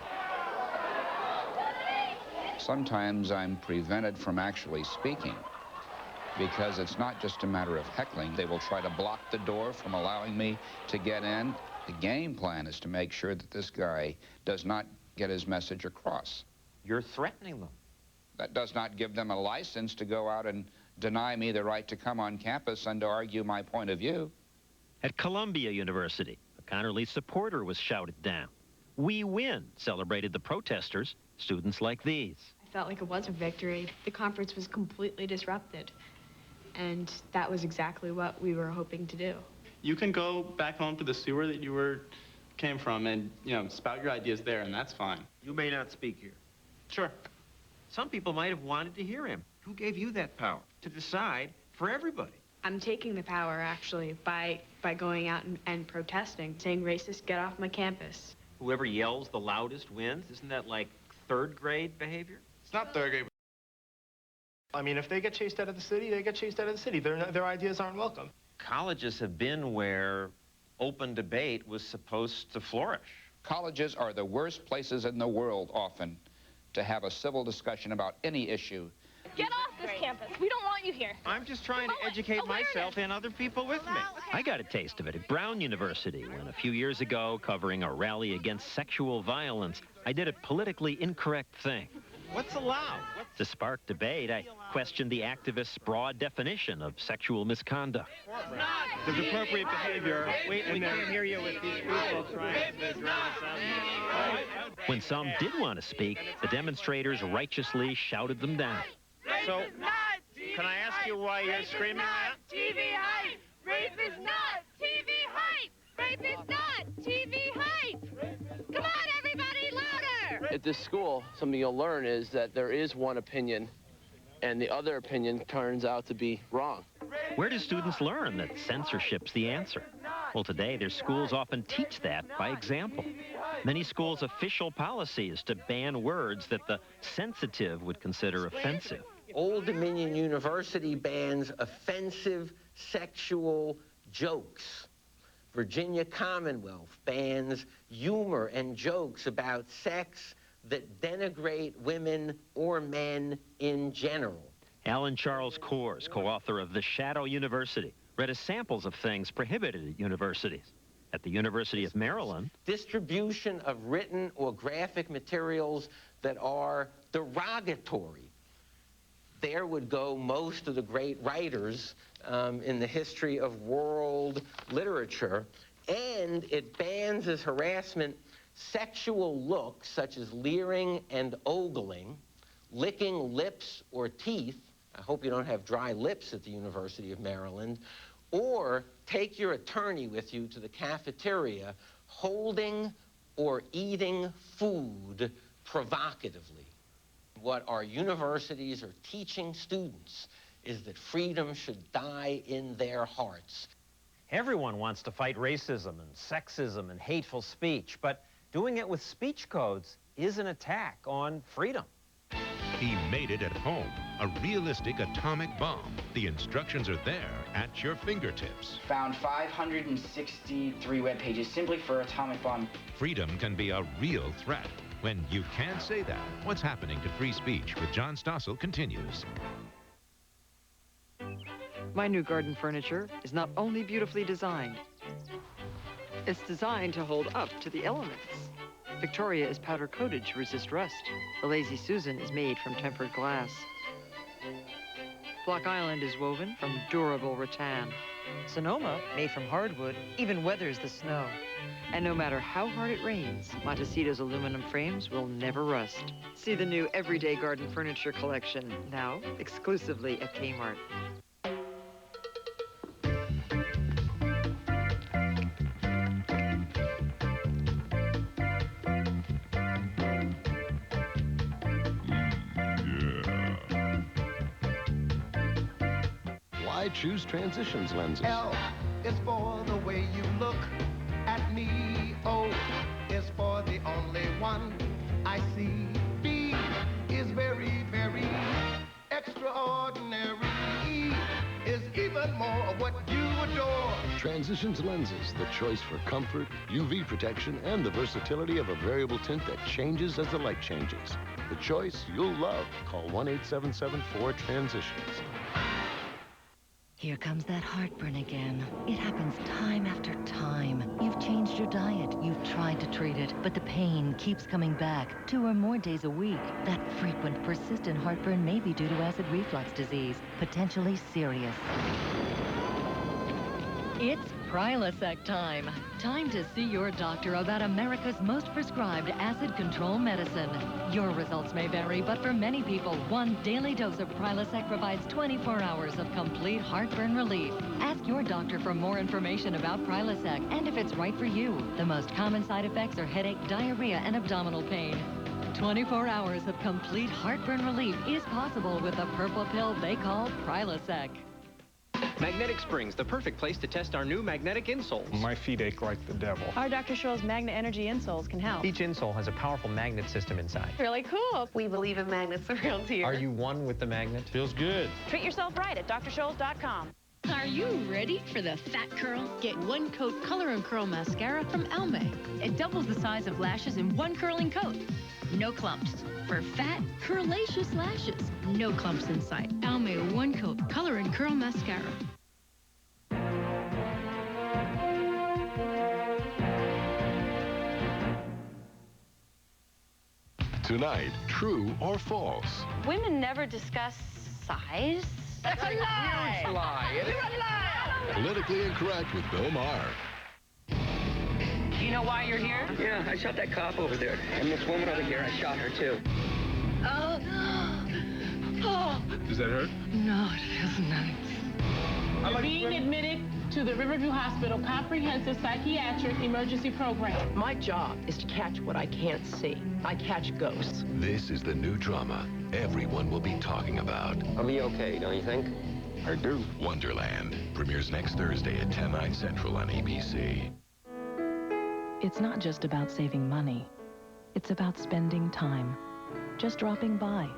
S24: Sometimes I'm prevented from actually speaking because it's not just a matter of heckling. They will try to block the door from allowing me to get in. The game plan is to make sure that this guy does not get his message across.
S3: You're threatening them.
S24: That does not give them a license to go out and deny me the right to come on campus and to argue my point of view.
S4: At Columbia University, a Connerly supporter was shouted down. "We win," celebrated the protesters, students like these.
S28: I felt like it was a victory. The conference was completely disrupted, and that was exactly what we were hoping to do.
S11: You can go back home to the sewer that you came from and, spout your ideas there, and that's fine.
S3: You may not speak here.
S11: Sure.
S3: Some people might have wanted to hear him. Who gave you that power to decide for everybody?
S28: I'm taking the power, actually, by going out and protesting, saying, "Racist, get off my campus."
S3: Whoever yells the loudest wins? Isn't that like third grade behavior?
S11: It's not third grade. I mean, if they get chased out of the city, they get chased out of the city. Their ideas aren't welcome.
S3: Colleges have been where open debate was supposed to flourish.
S24: Colleges are the worst places in the world often to have a civil discussion about any issue
S25: Get off this campus. We don't want you here.
S3: I'm just trying to educate myself and other people with me.
S4: I got a taste of it at Brown University when a few years ago, covering a rally against sexual violence, I did a politically incorrect thing.
S3: What's allowed?
S4: To spark debate, I questioned the activists' broad definition of sexual misconduct.
S3: There's appropriate behavior. We can't hear you with these people trying to drown us out.
S4: When some did want to speak, the demonstrators righteously shouted them down.
S3: So, can I ask you why you're screaming that?
S27: TV hype! Rape is not TV hype! Rape is not TV hype! Come on, everybody, louder!
S2: At this school, something you'll learn is that there is one opinion, and the other opinion turns out to be wrong.
S4: Where do students learn that censorship's the answer? Well, today, their schools often teach that by example. Many schools' official policy is to ban words that the sensitive would consider offensive.
S6: Old Dominion University bans offensive sexual jokes. Virginia Commonwealth bans humor and jokes about sex that denigrate women or men in general.
S4: Alan Charles Kors, co-author of The Shadow University, read us samples of things prohibited at universities. At the University of Maryland,
S6: distribution of written or graphic materials that are derogatory. There would go most of the great writers in the history of world literature, and it bans as harassment sexual looks such as leering and ogling, licking lips or teeth. I hope you don't have dry lips at the University of Maryland. Or take your attorney with you to the cafeteria holding or eating food provocatively. What our universities are teaching students is that freedom should die in their hearts.
S3: Everyone wants to fight racism and sexism and hateful speech, but doing it with speech codes is an attack on freedom.
S1: He made it at home, a realistic atomic bomb. The instructions are there at your fingertips.
S8: Found 563 web pages simply for atomic bomb.
S1: Freedom can be a real threat. When you can't say that, what's happening to free speech with John Stossel continues.
S10: My new garden furniture is not only beautifully designed, it's designed to hold up to the elements. Victoria is powder-coated to resist rust. The Lazy Susan is made from tempered glass. Block Island is woven from durable rattan. Sonoma, made from hardwood, even weathers the snow. And no matter how hard it rains, Montecito's aluminum frames will never rust. See the new Everyday Garden Furniture collection, now exclusively at Kmart.
S22: Why choose Transitions lenses?
S12: L is for the way you look at me. O is for the only one I see. B is very, very extraordinary. E is even more what you adore.
S22: Transitions lenses, the choice for comfort, UV protection, and the versatility of a variable tint that changes as the light changes. The choice you'll love. Call 1-877-4-TRANSITIONS.
S13: Here comes that heartburn again. It happens time after time. You've changed your diet. You've tried to treat it, but the pain keeps coming back 2 or more days a week. That frequent, persistent heartburn may be due to acid reflux disease, potentially serious. It's Prilosec time. Time to see your doctor about America's most prescribed acid control medicine. Your results may vary, but for many people, 1 daily dose of Prilosec provides 24 hours of complete heartburn relief. Ask your doctor for more information about Prilosec and if it's right for you. The most common side effects are headache, diarrhea, and abdominal pain. 24 hours of complete heartburn relief is possible with the purple pill they call Prilosec.
S15: Magnetic Springs, the perfect place to test our new magnetic insoles.
S9: My feet ache like the devil.
S18: Our Dr. Scholl's Magnet Energy insoles can help.
S15: Each insole has a powerful magnet system inside.
S18: Really cool. We believe in magnets around here.
S15: Are you one with the magnet?
S9: Feels good.
S18: Treat yourself right at drscholl.com.
S29: Are you ready for the fat curl? Get one coat Color and Curl mascara from Elme. It doubles the size of lashes in one curling coat. no clumps. For fat, curlaceous lashes, no clumps in sight. Almay One Coat Color and Curl Mascara.
S22: Tonight, true or false?
S18: Women never discuss size.
S27: That's a lie!
S18: Huge lie.
S27: You're a liar!
S22: Politically Incorrect with Bill Maher.
S26: Do you know why you're here?
S8: Yeah, I shot that cop over there. And this woman over here, I shot her too.
S27: Oh. Oh.
S22: Does that hurt?
S27: No, it feels nice.
S26: You're being admitted to the Riverview Hospital Comprehensive Psychiatric Emergency Program.
S5: My job is to catch what I can't see. I catch ghosts.
S22: This is the new drama everyone will be talking about.
S8: I'll be okay, don't you think?
S22: I do. Wonderland premieres next Thursday at 10/9 Central on ABC.
S7: It's not just about saving money. It's about spending time, just dropping by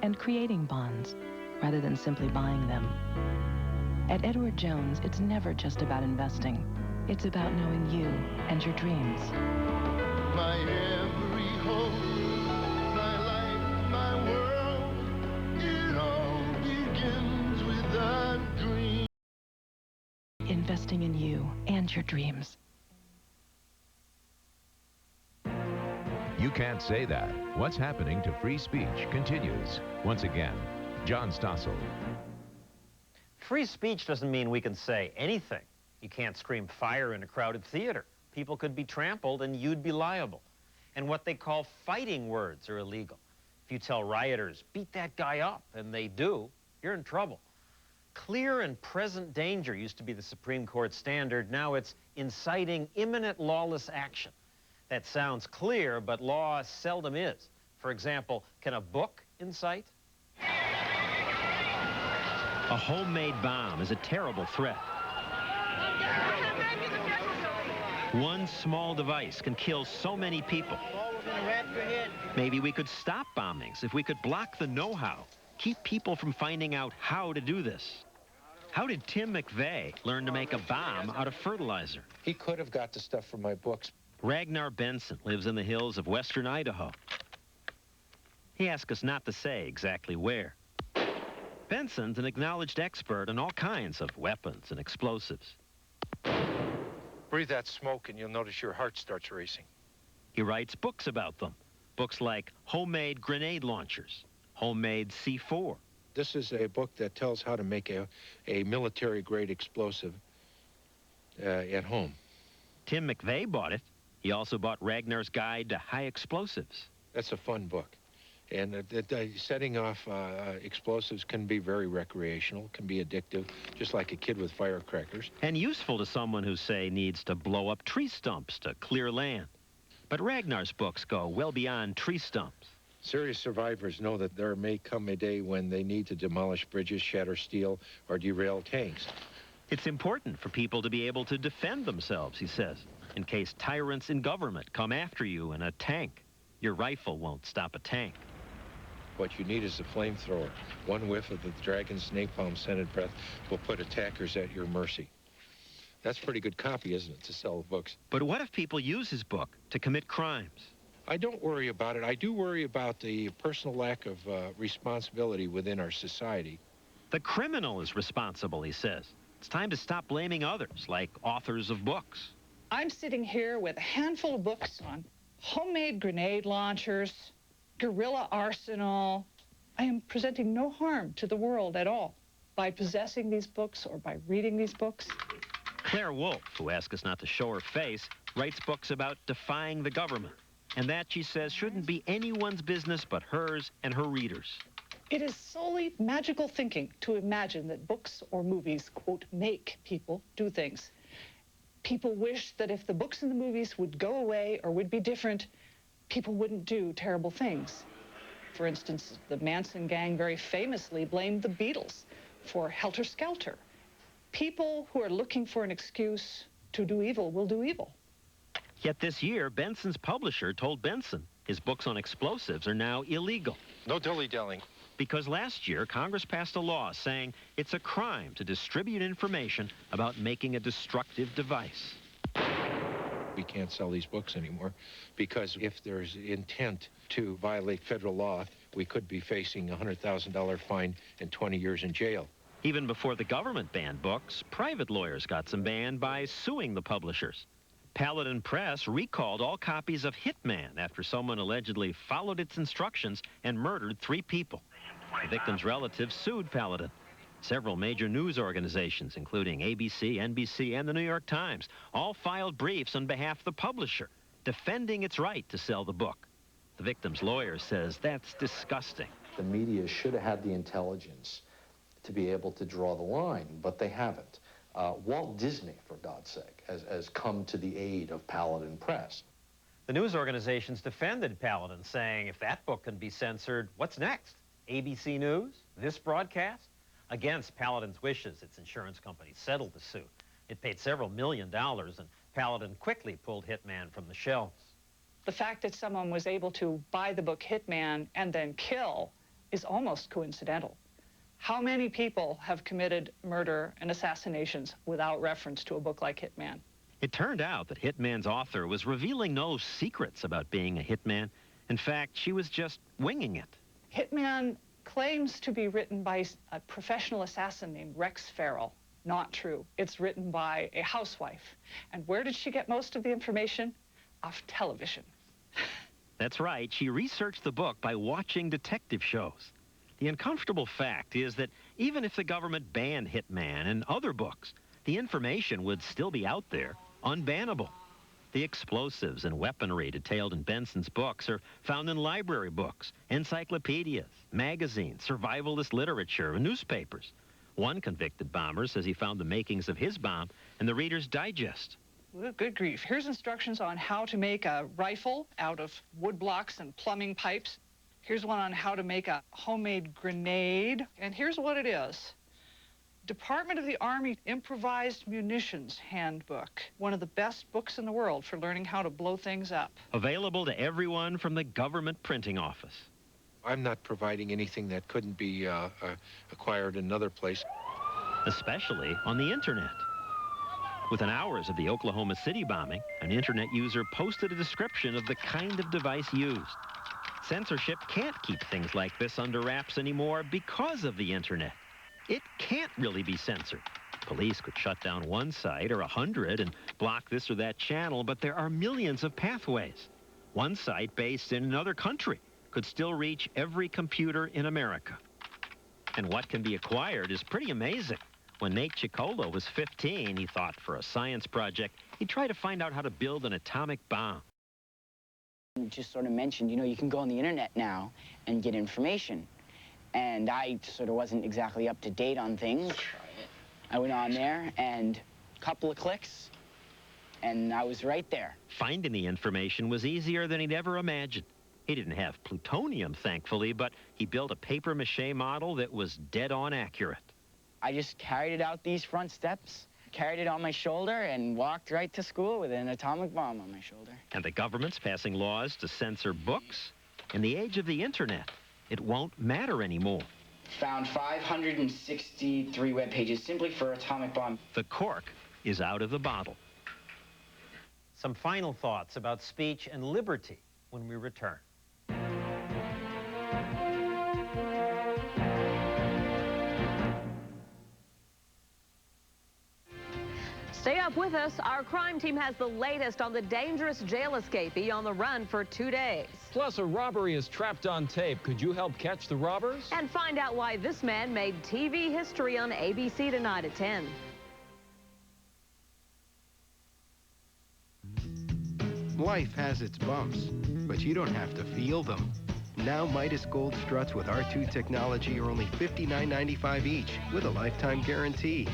S7: and creating bonds rather than simply buying them. At Edward Jones, it's never just about investing. It's about knowing you and your dreams.
S12: My every hope, my life, my world, it all begins with a dream.
S7: Investing in you and your dreams.
S1: You can't say that. What's happening to free speech continues. Once again, John Stossel.
S3: Free speech doesn't mean we can say anything. You can't scream fire in a crowded theater. People could be trampled and you'd be liable. And what they call fighting words are illegal. If you tell rioters, beat that guy up, and they do, you're in trouble. Clear and present danger used to be the Supreme Court standard. Now it's inciting imminent lawless action. That sounds clear, but law seldom is. For example, can a book incite?
S4: A homemade bomb is a terrible threat. One small device can kill so many people. Maybe we could stop bombings if we could block the know-how, keep people from finding out how to do this. How did Tim McVeigh learn to make a bomb out of fertilizer?
S14: He could have got the stuff from my books.
S4: Ragnar Benson lives in the hills of western Idaho. He asked us not to say exactly where. Benson's an acknowledged expert on all kinds of weapons and explosives.
S14: Breathe that smoke and you'll notice your heart starts racing.
S4: He writes books about them. Books like Homemade Grenade Launchers, Homemade C4.
S14: This is a book that tells how to make a military-grade explosive at home.
S4: Tim McVeigh bought it. He also bought Ragnar's Guide to High Explosives.
S14: That's a fun book. And setting off explosives can be very recreational, can be addictive, just like a kid with firecrackers.
S4: And useful to someone who, say, needs to blow up tree stumps to clear land. But Ragnar's books go well beyond tree stumps.
S14: Serious survivors know that there may come a day when they need to demolish bridges, shatter steel, or derail tanks.
S4: It's important for people to be able to defend themselves, he says, in case tyrants in government come after you in a tank. Your rifle won't stop a tank.
S14: What you need is a flamethrower. One whiff of the dragon's napalm-scented breath will put attackers at your mercy. That's pretty good copy, isn't it, to sell books?
S4: But what if people use his book to commit crimes?
S14: I don't worry about it. I do worry about the personal lack of responsibility within our society.
S4: The criminal is responsible, he says. It's time to stop blaming others, like authors of books.
S16: I'm sitting here with a handful of books on homemade grenade launchers, guerrilla arsenal. I am presenting no harm to the world at all by possessing these books or by reading these books.
S4: Claire Wolfe, who asked us not to show her face, writes books about defying the government. And that, she says, shouldn't be anyone's business but hers and her readers.
S16: It is solely magical thinking to imagine that books or movies, quote, make people do things. People wish that if the books and the movies would go away or would be different, people wouldn't do terrible things. For instance, the Manson gang very famously blamed the Beatles for Helter Skelter. People who are looking for an excuse to do evil will do evil.
S4: Yet this year, Benson's publisher told Benson his books on explosives are now illegal.
S14: No dilly-dallying.
S4: Because last year, Congress passed a law saying it's a crime to distribute information about making a destructive device.
S14: We can't sell these books anymore because if there's intent to violate federal law, we could be facing a $100,000 fine and 20 years in jail.
S4: Even before the government banned books, private lawyers got some banned by suing the publishers. Paladin Press recalled all copies of Hitman after someone allegedly followed its instructions and murdered 3 people. The victim's relatives sued Paladin. Several major news organizations, including ABC, NBC, and the New York Times, all filed briefs on behalf of the publisher, defending its right to sell the book. The victim's lawyer says that's disgusting.
S11: The media should have had the intelligence to be able to draw the line, but they haven't. Walt Disney, for God's sake, has come to the aid of Paladin Press.
S3: The news organizations defended Paladin, saying if that book can be censored, what's next? ABC News? This broadcast? Against Paladin's wishes, its insurance company settled the suit. It paid several $1 million, and Paladin quickly pulled Hitman from the shelves.
S16: The fact that someone was able to buy the book Hitman and then kill is almost coincidental. How many people have committed murder and assassinations without reference to a book like Hitman?
S4: It turned out that Hitman's author was revealing no secrets about being a hitman. In fact, she was just winging it.
S16: Hitman claims to be written by a professional assassin named Rex Farrell. Not true. It's written by a housewife. And where did she get most of the information? Off television.
S4: That's right. She researched the book by watching detective shows. The uncomfortable fact is that even if the government banned Hitman and other books, the information would still be out there, unbannable. The explosives and weaponry detailed in Benson's books are found in library books, encyclopedias, magazines, survivalist literature, and newspapers. One convicted bomber says he found the makings of his bomb in the Reader's Digest.
S16: Good grief. Here's instructions on how to make a rifle out of wood blocks and plumbing pipes. Here's one on how to make a homemade grenade. And here's what it is. Department of the Army Improvised Munitions Handbook. One of the best books in the world for learning how to blow things up.
S4: Available to everyone from the government printing office.
S14: I'm not providing anything that couldn't be acquired in another place.
S4: Especially on the internet. Within hours of the Oklahoma City bombing, an internet user posted a description of the kind of device used. Censorship can't keep things like this under wraps anymore because of the internet. It can't really be censored. Police could shut down one site or 100 and block this or that channel, but there are millions of pathways. One site based in another country could still reach every computer in America. And what can be acquired is pretty amazing. When Nate Ciccolo was 15, he thought for a science project, he'd try to find out how to build an atomic bomb.
S8: You just sort of mentioned, you know, you can go on the internet now and get information. And I sort of wasn't exactly up to date on things. I went on there and a couple of clicks, and I was right there.
S4: Finding the information was easier than he'd ever imagined. He didn't have plutonium, thankfully, but he built a papier-mâché model that was dead-on accurate.
S8: I just carried it out these front steps, carried it on my shoulder, and walked right to school with an atomic bomb on my shoulder.
S4: And the government's passing laws to censor books. In the age of the internet, it won't matter anymore.
S8: Found 563 web pages simply for atomic bomb.
S4: The cork is out of the bottle.
S3: Some final thoughts about speech and liberty when we return.
S17: Stay up with us. Our crime team has the latest on the dangerous jail escapee on the run for 2 days.
S19: Plus, a robbery is trapped on tape. Could you help catch the robbers?
S17: And find out why this man made TV history on ABC tonight at 10.
S20: Life has its bumps, but you don't have to feel them. Now Midas Gold struts with R2 technology are only $59.95 each with a lifetime guarantee.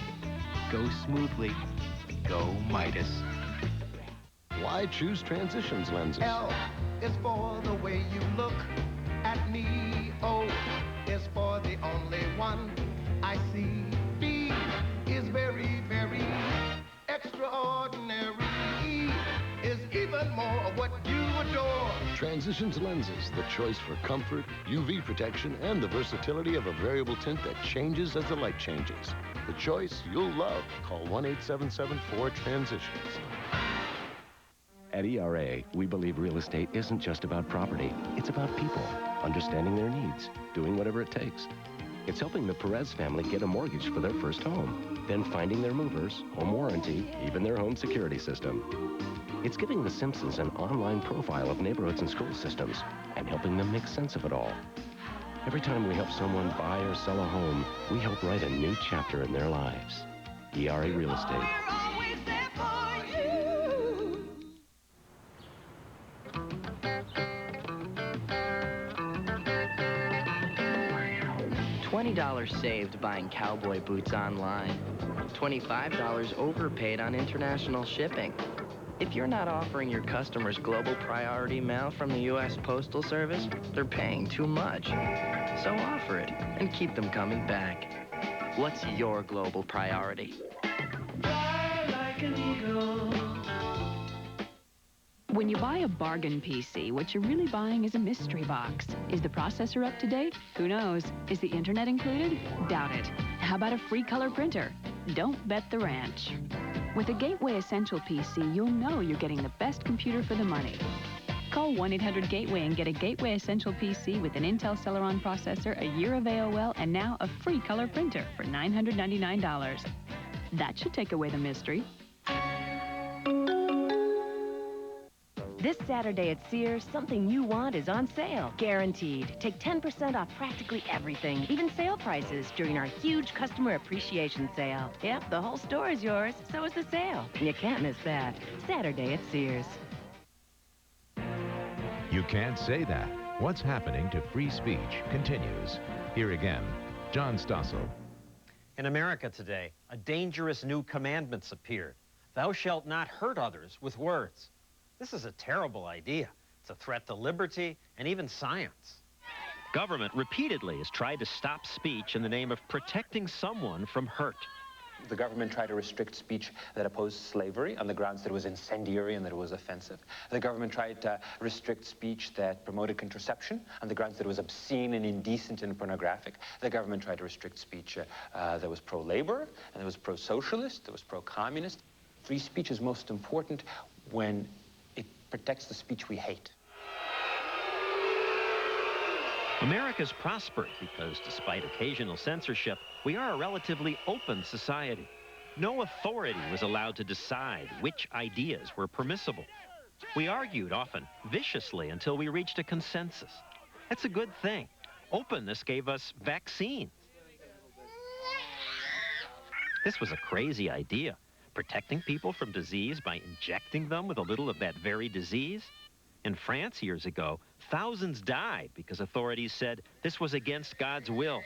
S20: Go smoothly. Go Midas.
S12: Why choose Transitions lenses? L is for the way you look at me. O is for the only one I see. B is very, very extraordinary. E is even more of what you adore.
S21: Transitions lenses, the choice for comfort, UV protection, and the versatility of a variable tint that changes as the light changes. The choice you'll love. Call 1-877-4-TRANSITIONS.
S2: At ERA, we believe real estate isn't just about property. It's about people, understanding their needs, doing whatever it takes. It's helping the Perez family get a mortgage for their first home, then finding their movers, home warranty, even their home security system. It's giving the Simpsons an online profile of neighborhoods and school systems and helping them make sense of it all. Every time we help someone buy or sell a home, we help write a new chapter in their lives. ERA Real Estate.
S6: $20 saved buying cowboy boots online. $25 overpaid on international shipping. If you're not offering your customers global priority mail from the U.S. Postal Service, they're paying too much. So offer it and keep them coming back. What's your global priority?
S10: Fly like an eagle.
S13: When you buy a bargain PC, what you're really buying is a mystery box. Is the processor up to date? Who knows? Is the internet included? Doubt it. How about a free color printer? Don't bet the ranch. With a Gateway Essential PC, you'll know you're getting the best computer for the money. Call 1-800-GATEWAY and get a Gateway Essential PC with an Intel Celeron processor, a year of AOL, and now a free color printer for $999. That should take away the mystery.
S15: This Saturday at Sears, something you want is on sale. Guaranteed. Take 10% off practically everything, even sale prices, during our huge customer appreciation sale. Yep, the whole store is yours, so is the sale. You can't miss that. Saturday at Sears.
S1: You can't say that. What's happening to free speech continues. Here again, John Stossel.
S3: In America today, a dangerous new commandment's appeared. Thou shalt not hurt others with words. This is a terrible idea. It's a threat to liberty and even science.
S4: Government repeatedly has tried to stop speech in the name of protecting someone from hurt.
S23: The government tried to restrict speech that opposed slavery on the grounds that it was incendiary and that it was offensive. The government tried to restrict speech that promoted contraception on the grounds that it was obscene and indecent and pornographic. The government tried to restrict speech that was pro-labor and that was pro-socialist, that was pro-communist. Free speech is most important when it protects the speech we hate.
S4: America's prospered because, despite occasional censorship, we are a relatively open society. No authority was allowed to decide which ideas were permissible. We argued often viciously until we reached a consensus. That's a good thing. Openness gave us vaccines. This was a crazy idea. Protecting people from disease by injecting them with a little of that very disease? In France years ago, thousands died because authorities said this was against God's will.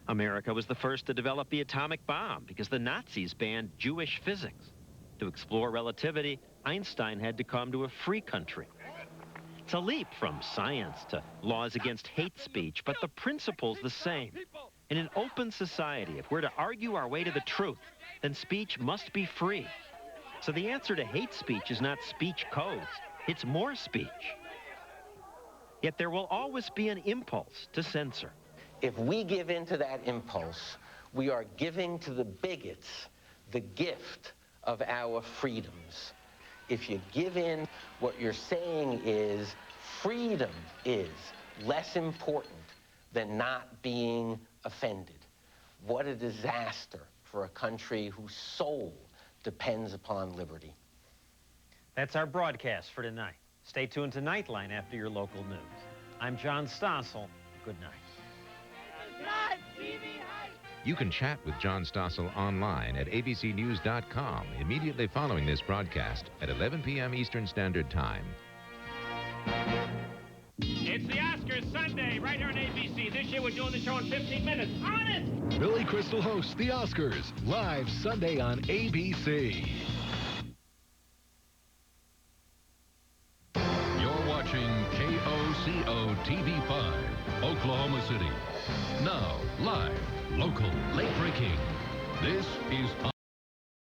S4: America was the first to develop the atomic bomb because the Nazis banned Jewish physics. To explore relativity, Einstein had to come to a free country. It's a leap from science to laws against hate speech, but the principle's the same. In an open society, if we're to argue our way to the truth, then speech must be free. So the answer to hate speech is not speech codes, it's more speech. Yet there will always be an impulse to censor.
S24: If we give in to that impulse, we are giving to the bigots the gift of our freedoms. If you give in, what you're saying is freedom is less important than not being offended. What a disaster for a country whose soul depends upon liberty.
S3: That's our broadcast for tonight. Stay tuned to Nightline after your local news. I'm John Stossel. Good night.
S1: You can chat with John Stossel online at abcnews.com immediately following this broadcast at 11 p.m. Eastern Standard Time.
S25: It's the Oscars Sunday right here on ABC. This year we're doing the show in 15 minutes. On it!
S22: Billy Crystal hosts the Oscars live Sunday on ABC. You're watching KOCO TV5, Oklahoma City. Now, live, local, late breaking. This is